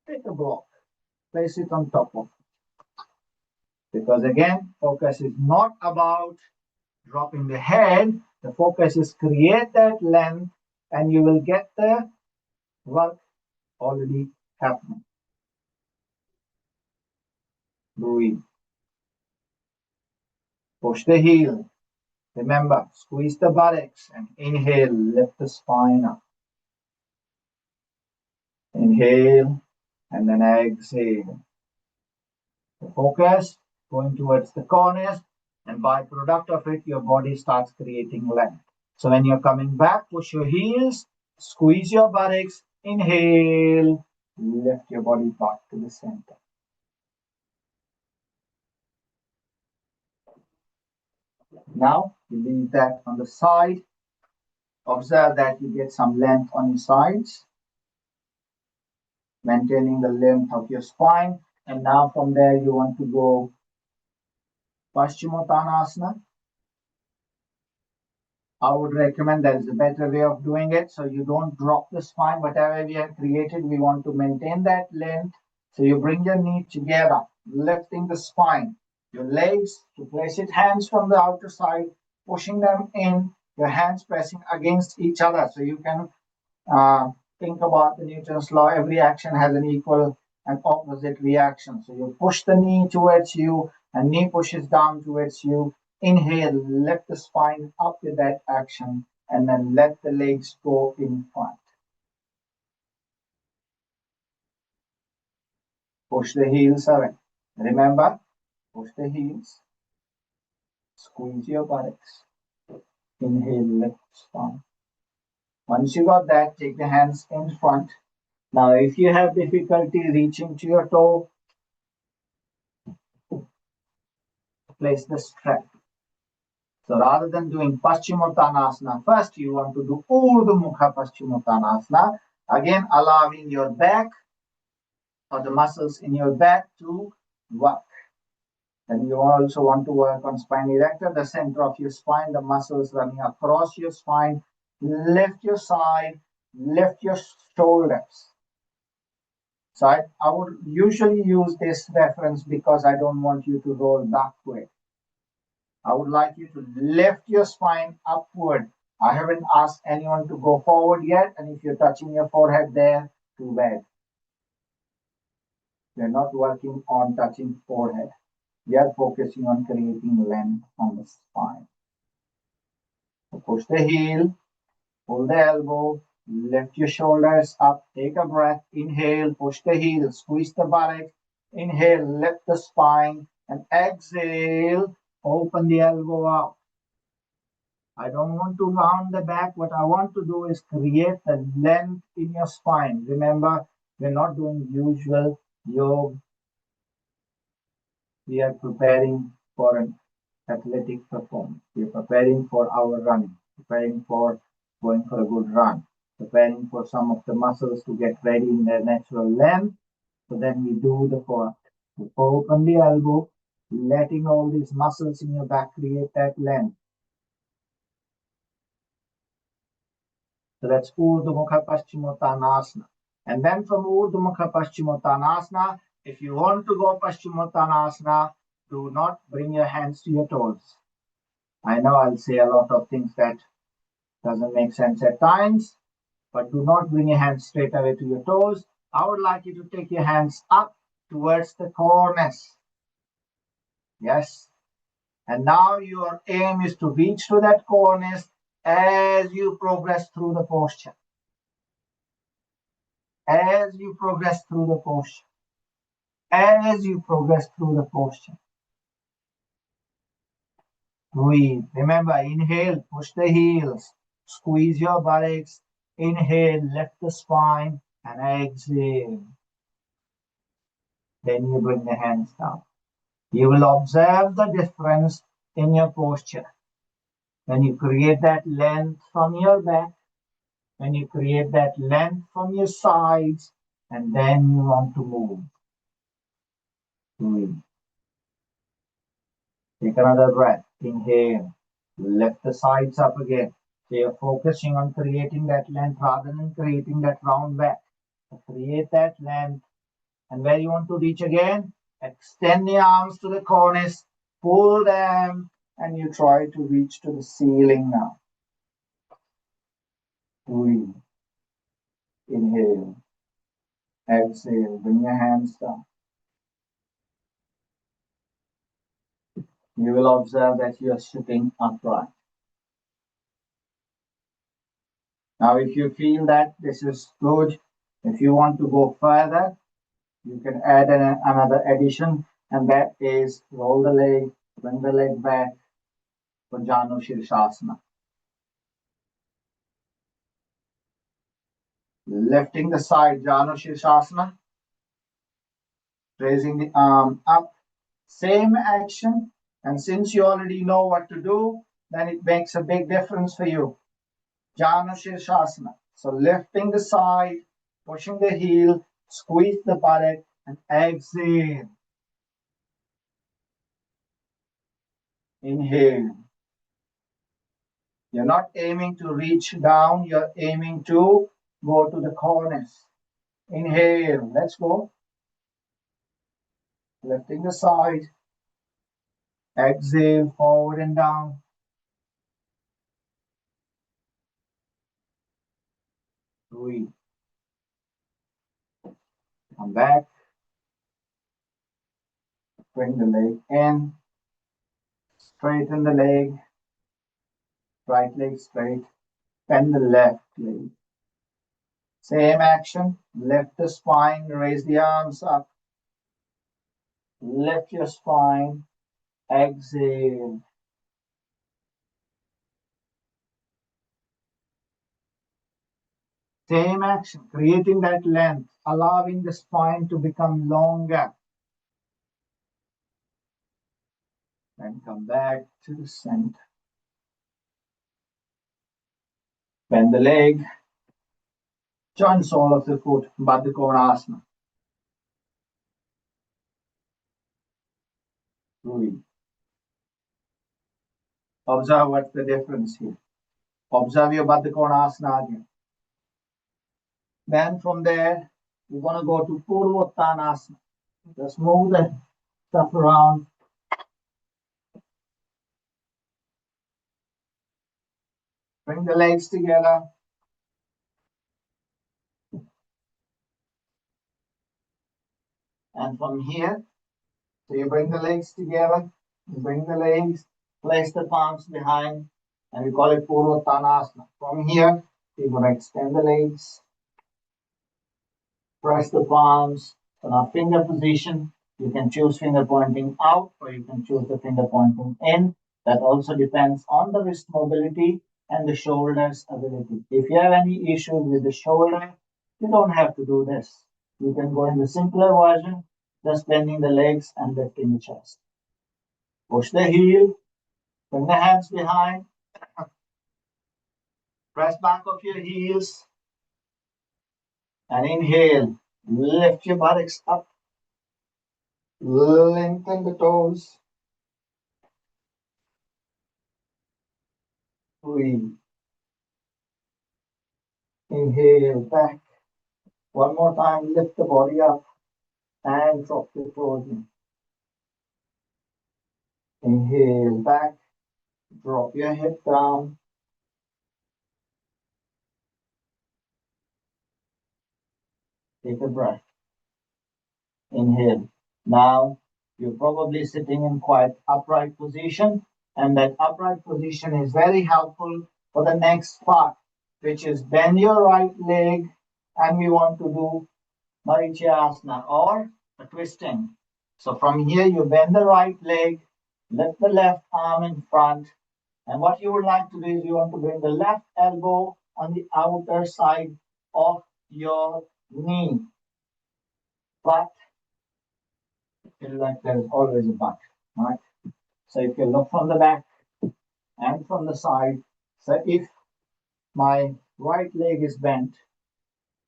take a block, place it on top of it. Because again, focus is not about dropping the head. The focus is create that length and you will get the work already happening. Breathe. Push the heel. Remember, squeeze the buttocks and inhale, lift the spine up. Inhale and then exhale. The focus going towards the corners, and by product of it, your body starts creating length. So when you're coming back, push your heels, squeeze your buttocks, inhale, lift your body back to the center. Now you leave that on the side. Observe that you get some length on your sides, maintaining the length of your spine. And now from there you want to go Paschimottanasana. I would recommend there is a better way of doing it so you don't drop the spine. Whatever we have created, we want to maintain that length. So you bring your knee together, lifting the spine. Your legs, to place it hands from the outer side, pushing them in, your hands pressing against each other. So you can think about the Newton's law. Every action has an equal and opposite reaction. So you push the knee towards you and knee pushes down towards you. Inhale, lift the spine up with that action and then let the legs go in front. Push the heels away. Remember, push the heels. Squeeze your buttocks. Inhale, lift spine. Once you got that, take the hands in front. Now, if you have difficulty reaching to your toe, place the strap. So rather than doing Paschimottanasana first, you want to do Urdhva Mukha Paschimottanasana. Again, allowing your back or the muscles in your back to work. Then you also want to work on spine erector, the center of your spine, the muscles running across your spine. Lift your side, lift your shoulders. So I would usually use this reference because I don't want you to roll backward. I would like you to lift your spine upward. I haven't asked anyone to go forward yet, and if you're touching your forehead there, too bad. We're not working on touching forehead. We are focusing on creating length on the spine. So push the heel, pull the elbow, lift your shoulders up, take a breath, inhale, push the heel, squeeze the buttock, inhale, lift the spine, and exhale, open the elbow out. I don't want to round the back. What I want to do is create the length in your spine. Remember, we're not doing usual yoga. We are preparing for an athletic performance. We are preparing for our running, preparing for going for a good run, preparing for some of the muscles to get ready in their natural length. So then we do the forward. So open the elbow, letting all these muscles in your back create that length. So that's Urdhva Mukha Paschimottanasana. And then from Urdhva Mukha Paschimottanasana, if you want to go Paschimottanasana, do not bring your hands to your toes. I know I'll say a lot of things that doesn't make sense at times, but do not bring your hands straight away to your toes. I would like you to take your hands up towards the cornice. Yes. And now your aim is to reach to that cornice as you progress through the posture. As you progress through the posture. As you progress through the posture. Breathe. Remember, inhale, push the heels, squeeze your buttocks. Inhale, lift the spine, and exhale. Then you bring the hands down. You will observe the difference in your posture. When you create that length from your back, when you create that length from your sides, and then you want to move. Breathe. Take another breath. Inhale. Lift the sides up again. So you're focusing on creating that length rather than creating that round back. So create that length. And where you want to reach again, extend the arms to the cornice, pull them, and you try to reach to the ceiling now. Breathe. Inhale. Exhale. Bring your hands down. You will observe that you are sitting upright. Now, if you feel that this is good, if you want to go further, you can add another addition, and that is roll the leg, bring the leg back for Janu Shirshasana. Lifting the side, Janu Shirshasana. Raising the arm up. Same action. And since you already know what to do, then it makes a big difference for you. Janu Shirshasana. So lifting the side, pushing the heel, squeeze the buttock, and exhale. Inhale. You're not aiming to reach down, you're aiming to go to the corners. Inhale. Let's go. Lifting the side. Exhale, forward and down. Breathe. Come back. Bring the leg in. Straighten the leg. Right leg straight. Bend the left leg. Same action. Lift the spine. Raise the arms up. Lift your spine. Exhale. Same action. Creating that length. Allowing the spine to become longer. Then come back to the center. Bend the leg. Join sole of the foot. Baddha Konasana. Breathe. Observe what's the difference here. Observe your Baddha Konasana again. Then from there, you're going to go to Purvottanasana. Just move the stuff around. Bring the legs together. And from here, so you bring the legs together. You bring the legs, place the palms behind, and we call it Purvottanasana. From here, you're going to extend the legs. Press the palms on our finger position. You can choose finger pointing out or you can choose the finger pointing in. That also depends on the wrist mobility and the shoulder's ability. If you have any issues with the shoulder, you don't have to do this. You can go in the simpler version, just bending the legs and lifting the chest. Push the heel, bring the hands behind, press back of your heels, and inhale. Lift your buttocks up. Lengthen the toes. Breathe. Inhale back. One more time, lift the body up and drop the toes in. Inhale back. Drop your hip down. Take a breath. Inhale. Now, you're probably sitting in quite upright position, and that upright position is very helpful for the next part, which is bend your right leg, and we want to do Marichasana or a twisting. So from here, you bend the right leg, lift the left arm in front, and what you would like to do is you want to bring the left elbow on the outer side of your knee. But like there is always a but, right? So if you look from the back and from the side, so if my right leg is bent,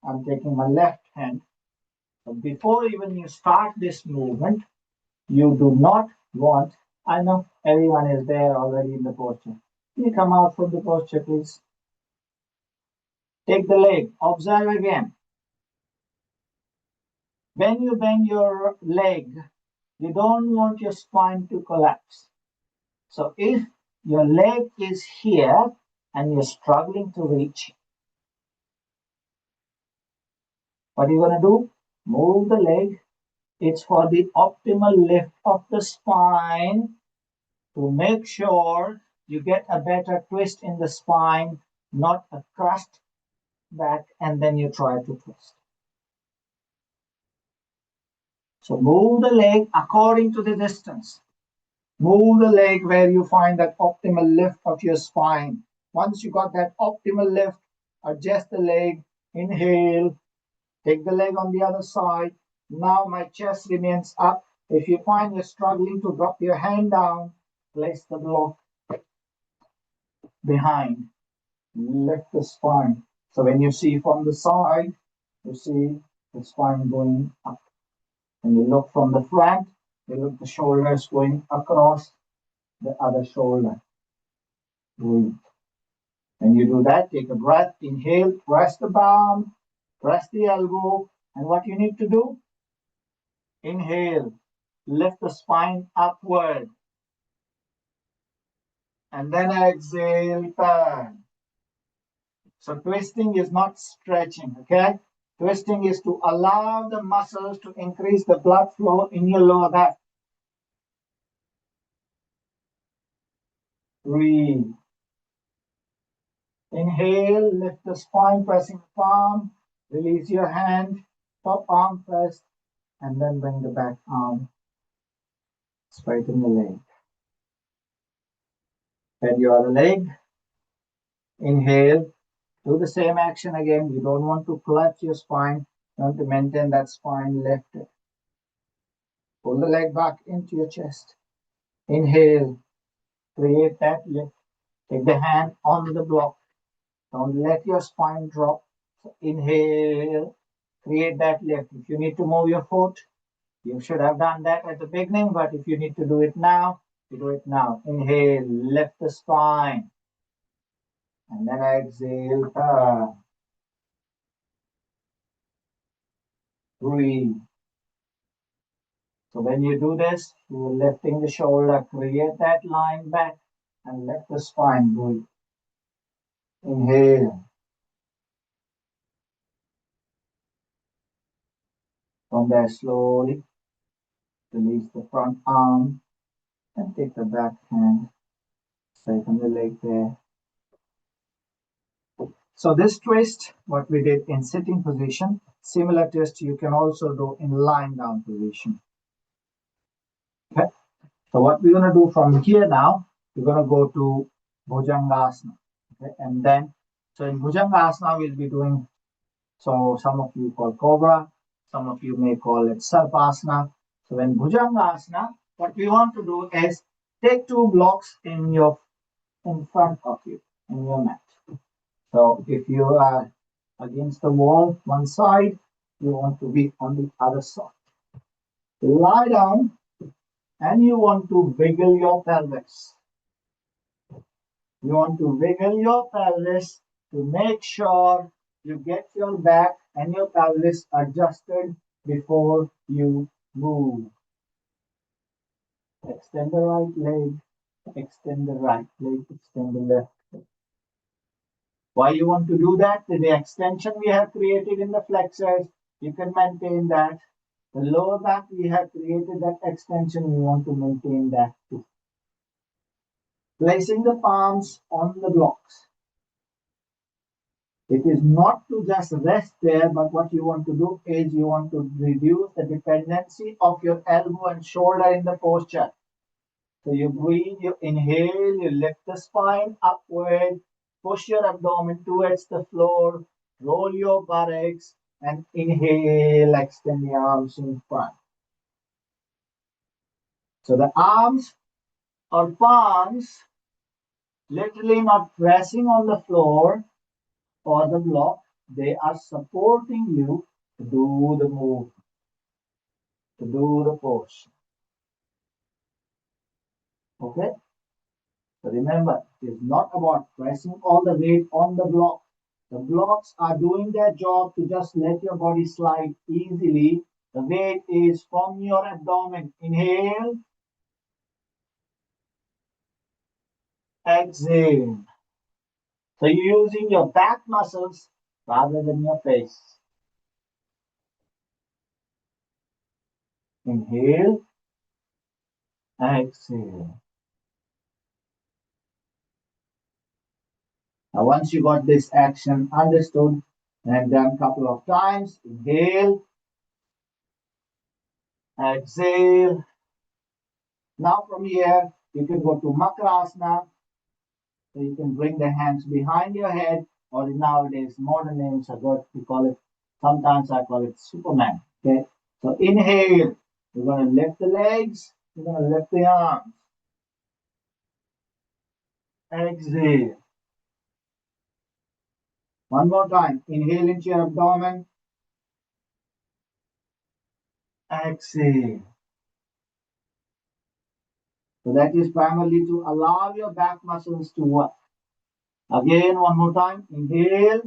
I'm taking my left hand. So before even you start this movement, you do not want, I know everyone is there already in the posture. Can you come out from the posture, please? Take the leg, observe again. When you bend your leg, you don't want your spine to collapse. So if your leg is here and you're struggling to reach, what are you going to do? Move the leg. It's for the optimal lift of the spine to make sure you get a better twist in the spine, not a thrust back and then you try to twist. So move the leg according to the distance. Move the leg where you find that optimal lift of your spine. Once you got that optimal lift, adjust the leg Inhale. Take the leg on the other side. Now my chest remains up. If you find you're struggling to drop your hand down, place the block behind. Lift the spine. So when you see from the side, you see the spine going up. When you look from the front, you look the shoulders going across the other shoulder. Breathe. When you do that, take a breath. Inhale, press the palm, press the elbow. And what you need to do? Inhale, lift the spine upward. And then exhale, turn. So twisting is not stretching, okay? Twisting is to allow the muscles to increase the blood flow in your lower back. Breathe. Inhale, lift the spine, pressing palm. Release your hand, top arm press, and then bring the back arm. Straighten the leg. Bend your other leg. Inhale. Do the same action again. You don't want to collapse your spine. You want to maintain that spine lifted. Pull the leg back into your chest. Inhale. Create that lift. Take the hand on the block. Don't let your spine drop. So inhale. Create that lift. If you need to move your foot, you should have done that at the beginning, but if you need to do it now, you do it now. Inhale. Lift the spine. And then exhale. Turn. Breathe. So when you do this, you're lifting the shoulder, create that line back, and let the spine breathe. Inhale. From there, slowly release the front arm and take the back hand, straighten the leg there. So this twist, what we did in sitting position, similar twist you can also do in lying down position. Okay. So what we're going to do from here now, we're going to go to Bhujangasana. Okay. And then, so in Bhujangasana, we'll be doing, so some of you call Cobra, some of you may call it Sarpasana. So in Bhujangasana, what we want to do is take two blocks in front of you, in your mat. So if you are against the wall, one side, you want to be on the other side. Lie down and you want to wiggle your pelvis. You want to wiggle your pelvis to make sure you get your back and your pelvis adjusted before you move. Extend the right leg, extend the right leg, extend the left leg. Why you want to do that? The extension we have created in the flexors, you can maintain that. The lower back, we have created that extension, we want to maintain that too. Placing the palms on the blocks. It is not to just rest there, but what you want to do is you want to reduce the dependency of your elbow and shoulder in the posture. So you breathe, you inhale, you lift the spine upward, push your abdomen towards the floor, roll your buttocks, and inhale, extend the arms in front. So the arms or palms literally not pressing on the floor or the block, they are supporting you to do the move, to do the pose. Okay? So remember, it's not about pressing all the weight on the block. The blocks are doing their job to just let your body slide easily. The weight is from your abdomen. Inhale. Exhale. So you're using your back muscles rather than your face. Inhale. Exhale. Now once you got this action understood and done a couple of times, inhale. Exhale. Now from here, you can go to Makrasana. So you can bring the hands behind your head or nowadays modern names are good. We call it, sometimes I call it Superman. Okay. So inhale, you're going to lift the legs, you're going to lift the arms. Exhale. One more time. Inhale into your abdomen. Exhale. So that is primarily to allow your back muscles to work. Again, one more time. Inhale.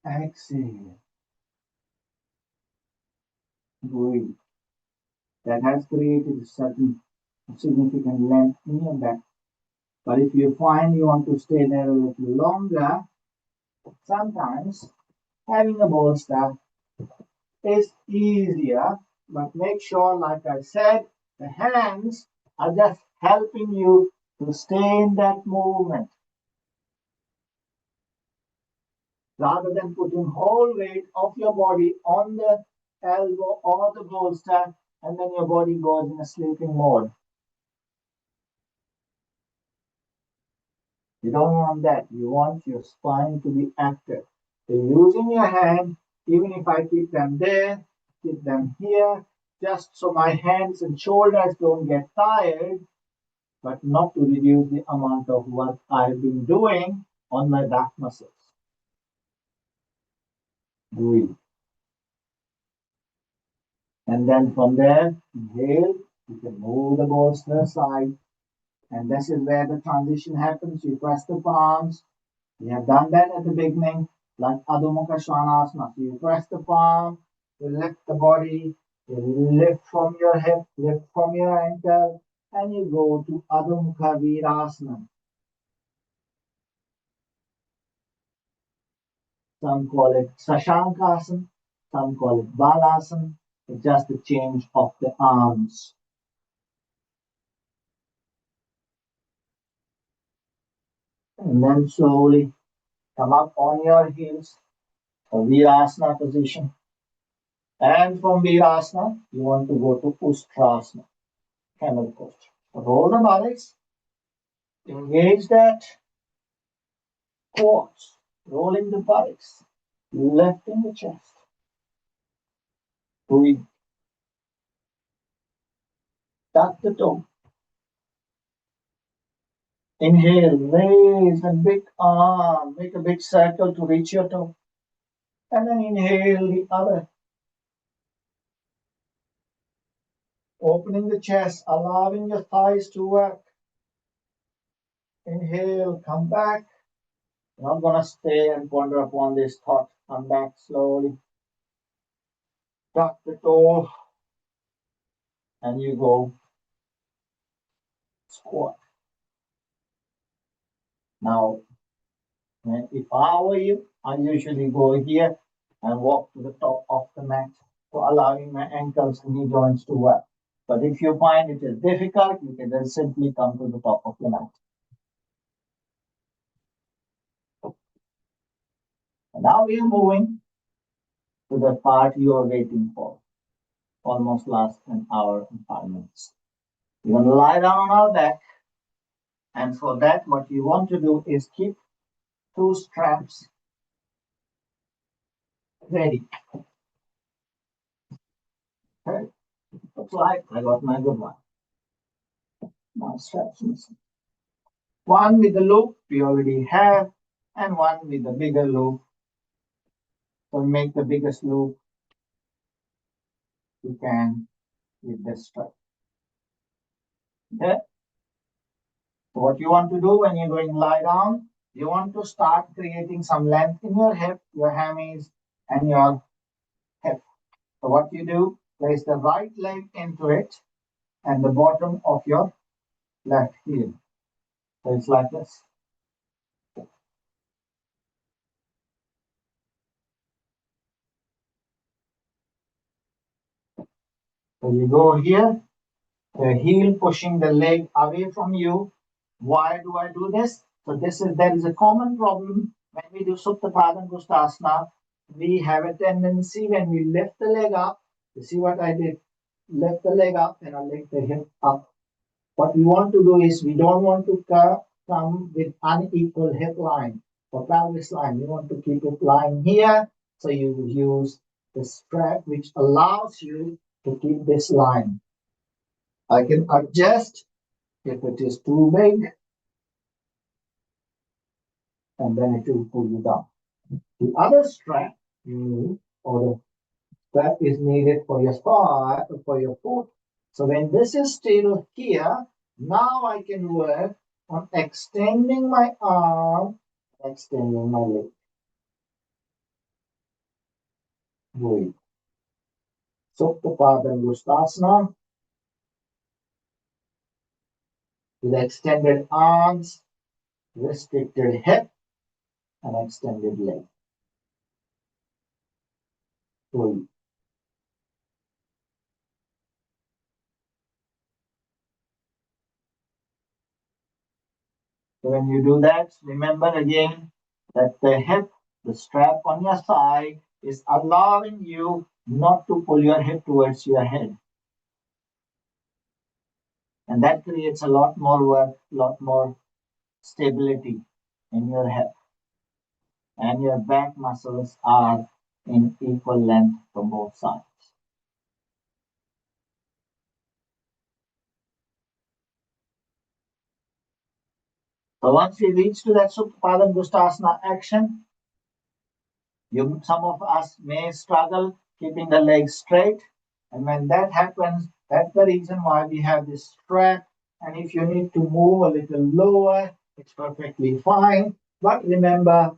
Exhale. Breathe. That has created a certain significant length in your back. But if you find you want to stay there a little longer, sometimes having a bolster is easier. But make sure, like I said, the hands are just helping you to stay in that movement, rather than putting whole weight of your body on the elbow or the bolster, and then your body goes in a sleeping mode. You don't want that. You want your spine to be active. So using your hand, even if I keep them there, keep them here, just so my hands and shoulders don't get tired, but not to reduce the amount of work I've been doing on my back muscles. Breathe. And then from there, inhale, you can move the balls to the side. And this is where the transition happens. You press the palms. We have done that at the beginning, like Adho Mukha Svanasana. So you press the palm, you lift the body, you lift from your hip, lift from your ankle, and you go to Adho Mukha Virasana. Some call it Sashankasana, some call it Balasana. It's just a change of the arms. And then slowly come up on your heels, a Virasana position. And from Virasana, you want to go to Ustrasana, camel posture. Roll the buttocks, engage that quads, rolling the buttocks, lifting the chest. Breathe. Tuck the toe. Inhale, raise a big arm, make a big circle to reach your toe. And then inhale the other. Opening the chest, allowing your thighs to work. Inhale, come back. You're not going to stay and ponder upon this thought. Come back slowly. Tuck the toe. And you go squat. Now, if I were you, I usually go here and walk to the top of the mat, so allowing my ankles and knee joints to work. But if you find it is difficult, you can then simply come to the top of the mat. And now we are moving to the part you are waiting for. Almost last an hour and 5 minutes. You're going to lie down on our back. And for that, what you want to do is keep 2 straps ready. Okay. Looks like I got my good one. Now straps missing. One with the loop we already have, and one with the bigger loop. So make the biggest loop you can with this strap. Okay. So what you want to do when you're going to lie down, you want to start creating some length in your hip, your hammies, and your hip. So what you do, place the right leg into it and the bottom of your left heel. So it's like this. So you go here, the heel pushing the leg away from you. Why do I do this? So there is a common problem when we do Supta Padangusthasana. We have a tendency when we lift the leg up. You see what I did? Lift the leg up and I lift the hip up. What we want to do is we don't want to come with unequal hip line or pelvis line. You want to keep it lying here, so you use the strap which allows you to keep this line. I can adjust if it is too big, and then it will pull you down. The other strap you need, or the strap is needed for your thigh, for your foot. So when this is still here, now I can work on extending my arm, extending my leg. Good. Supta with extended arms, restricted hip, and extended leg. Good. So when you do that, remember again that the hip, the strap on your thigh, is allowing you not to pull your hip towards your head. And that creates a lot more work, lot more stability in your hip. And your back muscles are in equal length from both sides. So once we reach to that Supta action, some of us may struggle keeping the legs straight. And when that happens, that's the reason why we have this strap. And if you need to move a little lower, it's perfectly fine. But remember,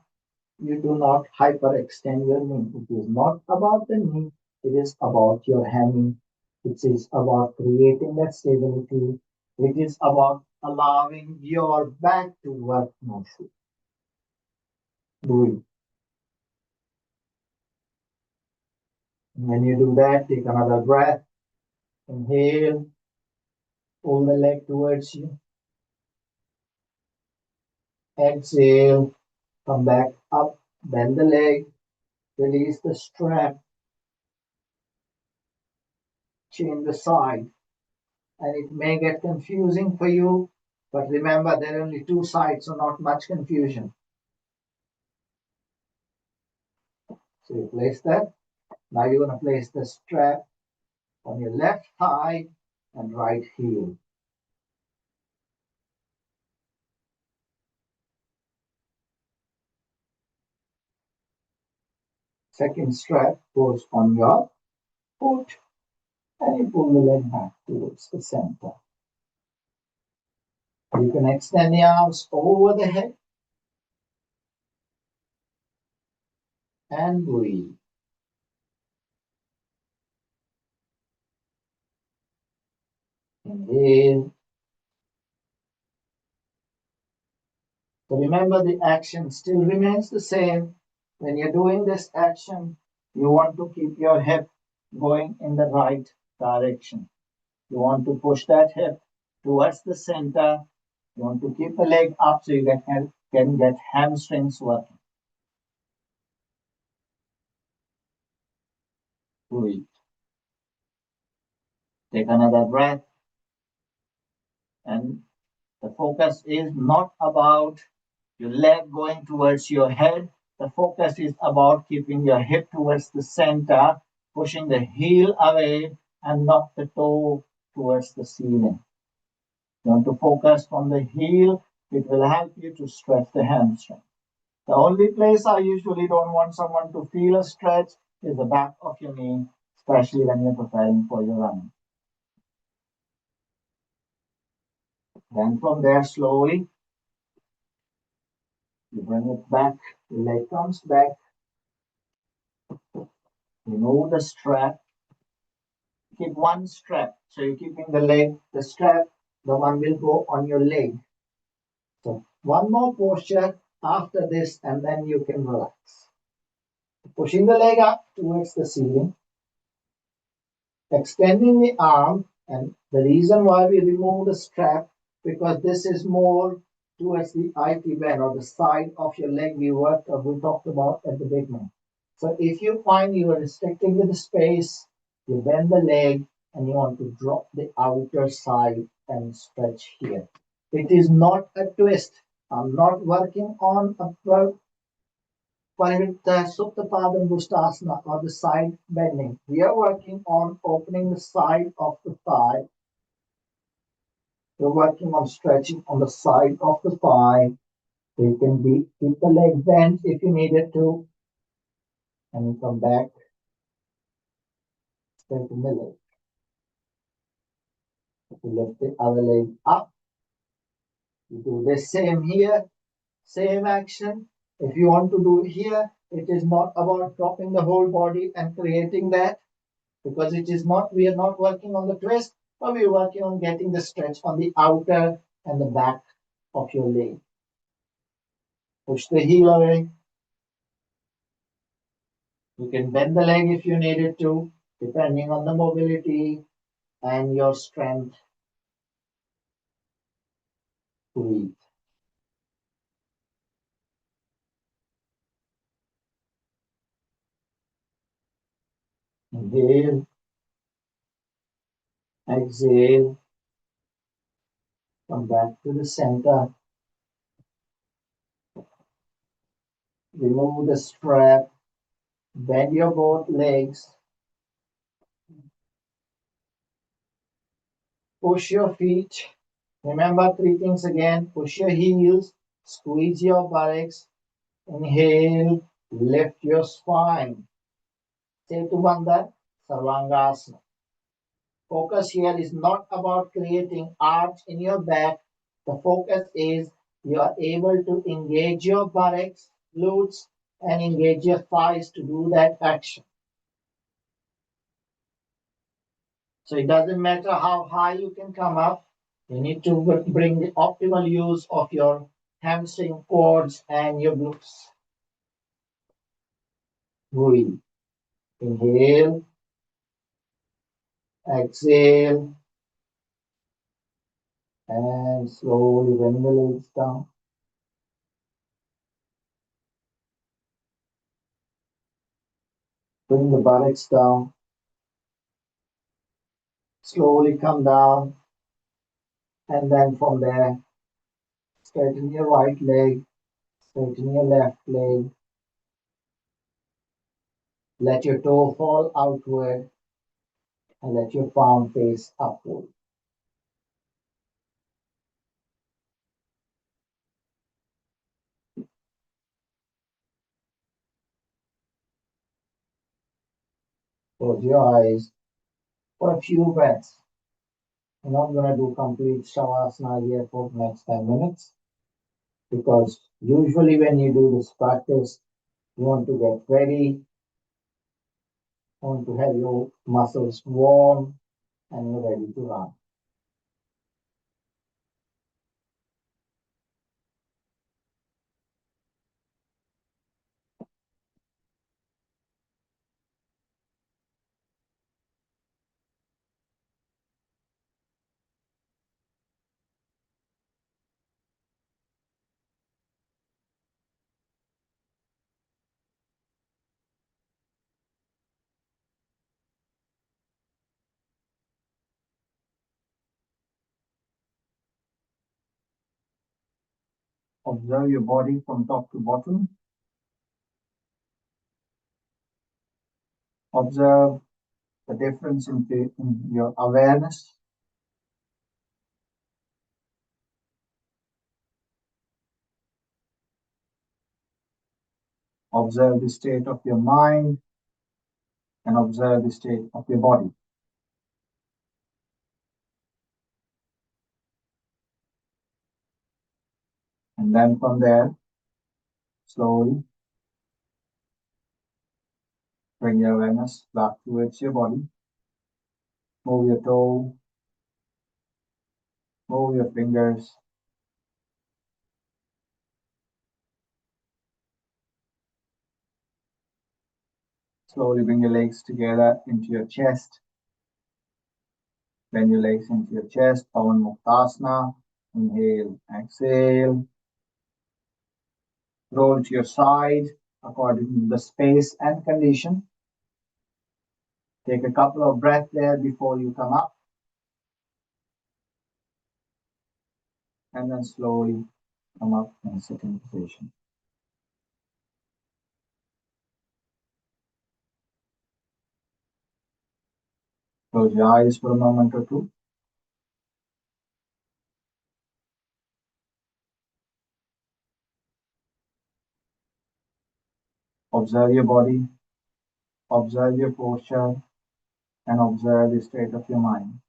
you do not hyperextend your knee. It is not about the knee, it is about your hammy. It is about creating that stability. It is about allowing your back to work more free. Breathe. When you do that, take another breath. Inhale, pull the leg towards you. Exhale, come back up, bend the leg, release the strap, change the side. And it may get confusing for you, but remember there are only two sides, so not much confusion. So you place that. Now you're going to place the strap on your left thigh and right heel. Second strap goes on your foot, and you pull the leg back towards the center. You can extend the arms over the head and breathe. Inhale. So remember, the action still remains the same. When you're doing this action, you want to keep your hip going in the right direction. You want to push that hip towards the center. You want to keep the leg up so you can get hamstrings working. Breathe. Take another breath. And the focus is not about your leg going towards your head. The focus is about keeping your hip towards the center, pushing the heel away, and not the toe towards the ceiling. You want to focus on the heel. It will help you to stretch the hamstring. The only place I usually don't want someone to feel a stretch is the back of your knee, especially when you're preparing for your running. Then from there, slowly, you bring it back, the leg comes back, remove the strap, keep one strap. So you're keeping the leg, the strap, the one will go on your leg. So one more posture after this, and then you can relax. Pushing the leg up towards the ceiling, extending the arm, and the reason why we remove the strap, because this is more towards the IT band or the side of your leg we talked about at the beginning. So if you find you are restricting with the space, you bend the leg and you want to drop the outer side and stretch here. It is not a twist. I'm not working on a Suptapadam Bushtasana or the side bending. We are working on opening the side of the thigh. We're working on stretching on the side of the thigh. So you can keep the leg bent if you needed to. And you come back, straighten the leg. If you lift the other leg up, you do the same here, same action. If you want to do it here, it is not about dropping the whole body and creating that, because it is not, we are not working on the twist, but we are working on getting the stretch on the outer and the back of your leg. Push the heel away. You can bend the leg if you needed to, depending on the mobility and your strength to eat. Inhale, exhale, come back to the center. Remove the strap, bend your both legs, push your feet. Remember 3 things again: push your heels, squeeze your buttocks, inhale, lift your spine. Setu Bandha, Sarvangasana. Focus here is not about creating arch in your back. The focus is you are able to engage your buttocks, glutes, and engage your thighs to do that action. So it doesn't matter how high you can come up. You need to bring the optimal use of your hamstring, quads, and your glutes. Breathe. Inhale. Exhale. And slowly bring the legs down. Bring the buttocks down. Slowly come down. And then from there, straighten your right leg, straighten your left leg. Let your toe fall outward and let your palm face upward. Close your eyes for a few breaths. I'm not going to do complete Shavasana here for the next 10 minutes, because usually when you do this practice, you want to get ready, you want to have your muscles warm, and you're ready to run. Observe your body from top to bottom. Observe the difference in your awareness. Observe the state of your mind and observe the state of your body. And then from there, slowly bring your awareness back towards your body. Move your toe, move your fingers. Slowly bring your legs together into your chest. Bend your legs into your chest, Pavan Muktasana. Inhale, exhale. Roll to your side according to the space and condition. Take a couple of breaths there before you come up. and then slowly come up and sitting position. Close your eyes for a moment or two. Observe your body, observe your posture, and observe the state of your mind.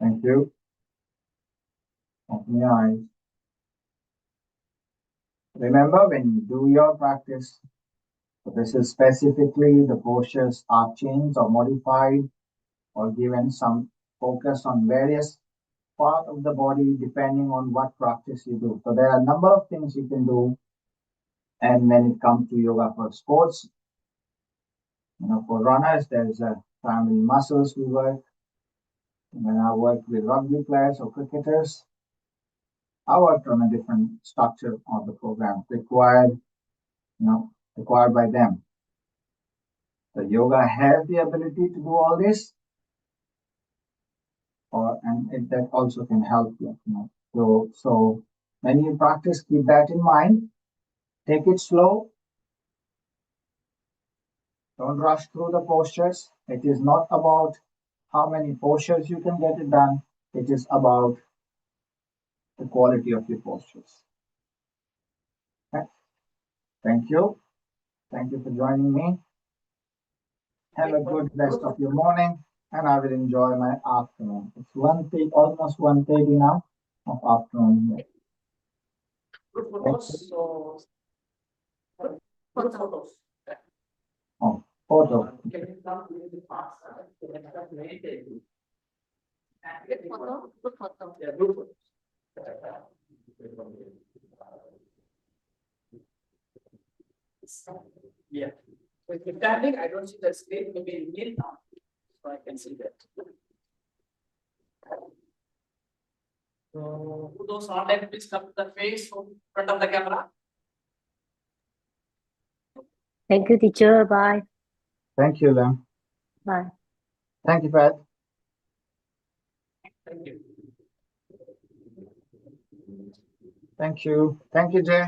Thank you. Open your eyes. Remember, when you do your practice, so this is specifically the postures are changed or modified or given some focus on various part of the body depending on what practice you do. So there are a number of things you can do. And when it comes to yoga for sports, for runners, there's a primary muscles we work. When I work with rugby players or cricketers, I worked on a different structure of the program required by them. The yoga has the ability to do all this, that also can help you. So when you practice, keep that in mind. Take it slow. Don't rush through the postures. It is not about how many postures you can get it done. It is about the quality of your postures. Okay. Thank you. Thank you for joining me. Have a good rest of your morning, and I will enjoy my afternoon. It's almost 1:30 now of afternoon here. Good photos. So, good photos. Oh, photo. Can you come to the past? Good photo. Good photo. Yeah, good photos. Yeah. So if you're standing, I don't see the screen. Maybe kneel down, so I can see that. So, who those online, please come to the face in front of the camera. Thank you, teacher. Bye. Thank you, Lem. Bye. Thank you, Pat. Thank you. Thank you. Thank you, Jay.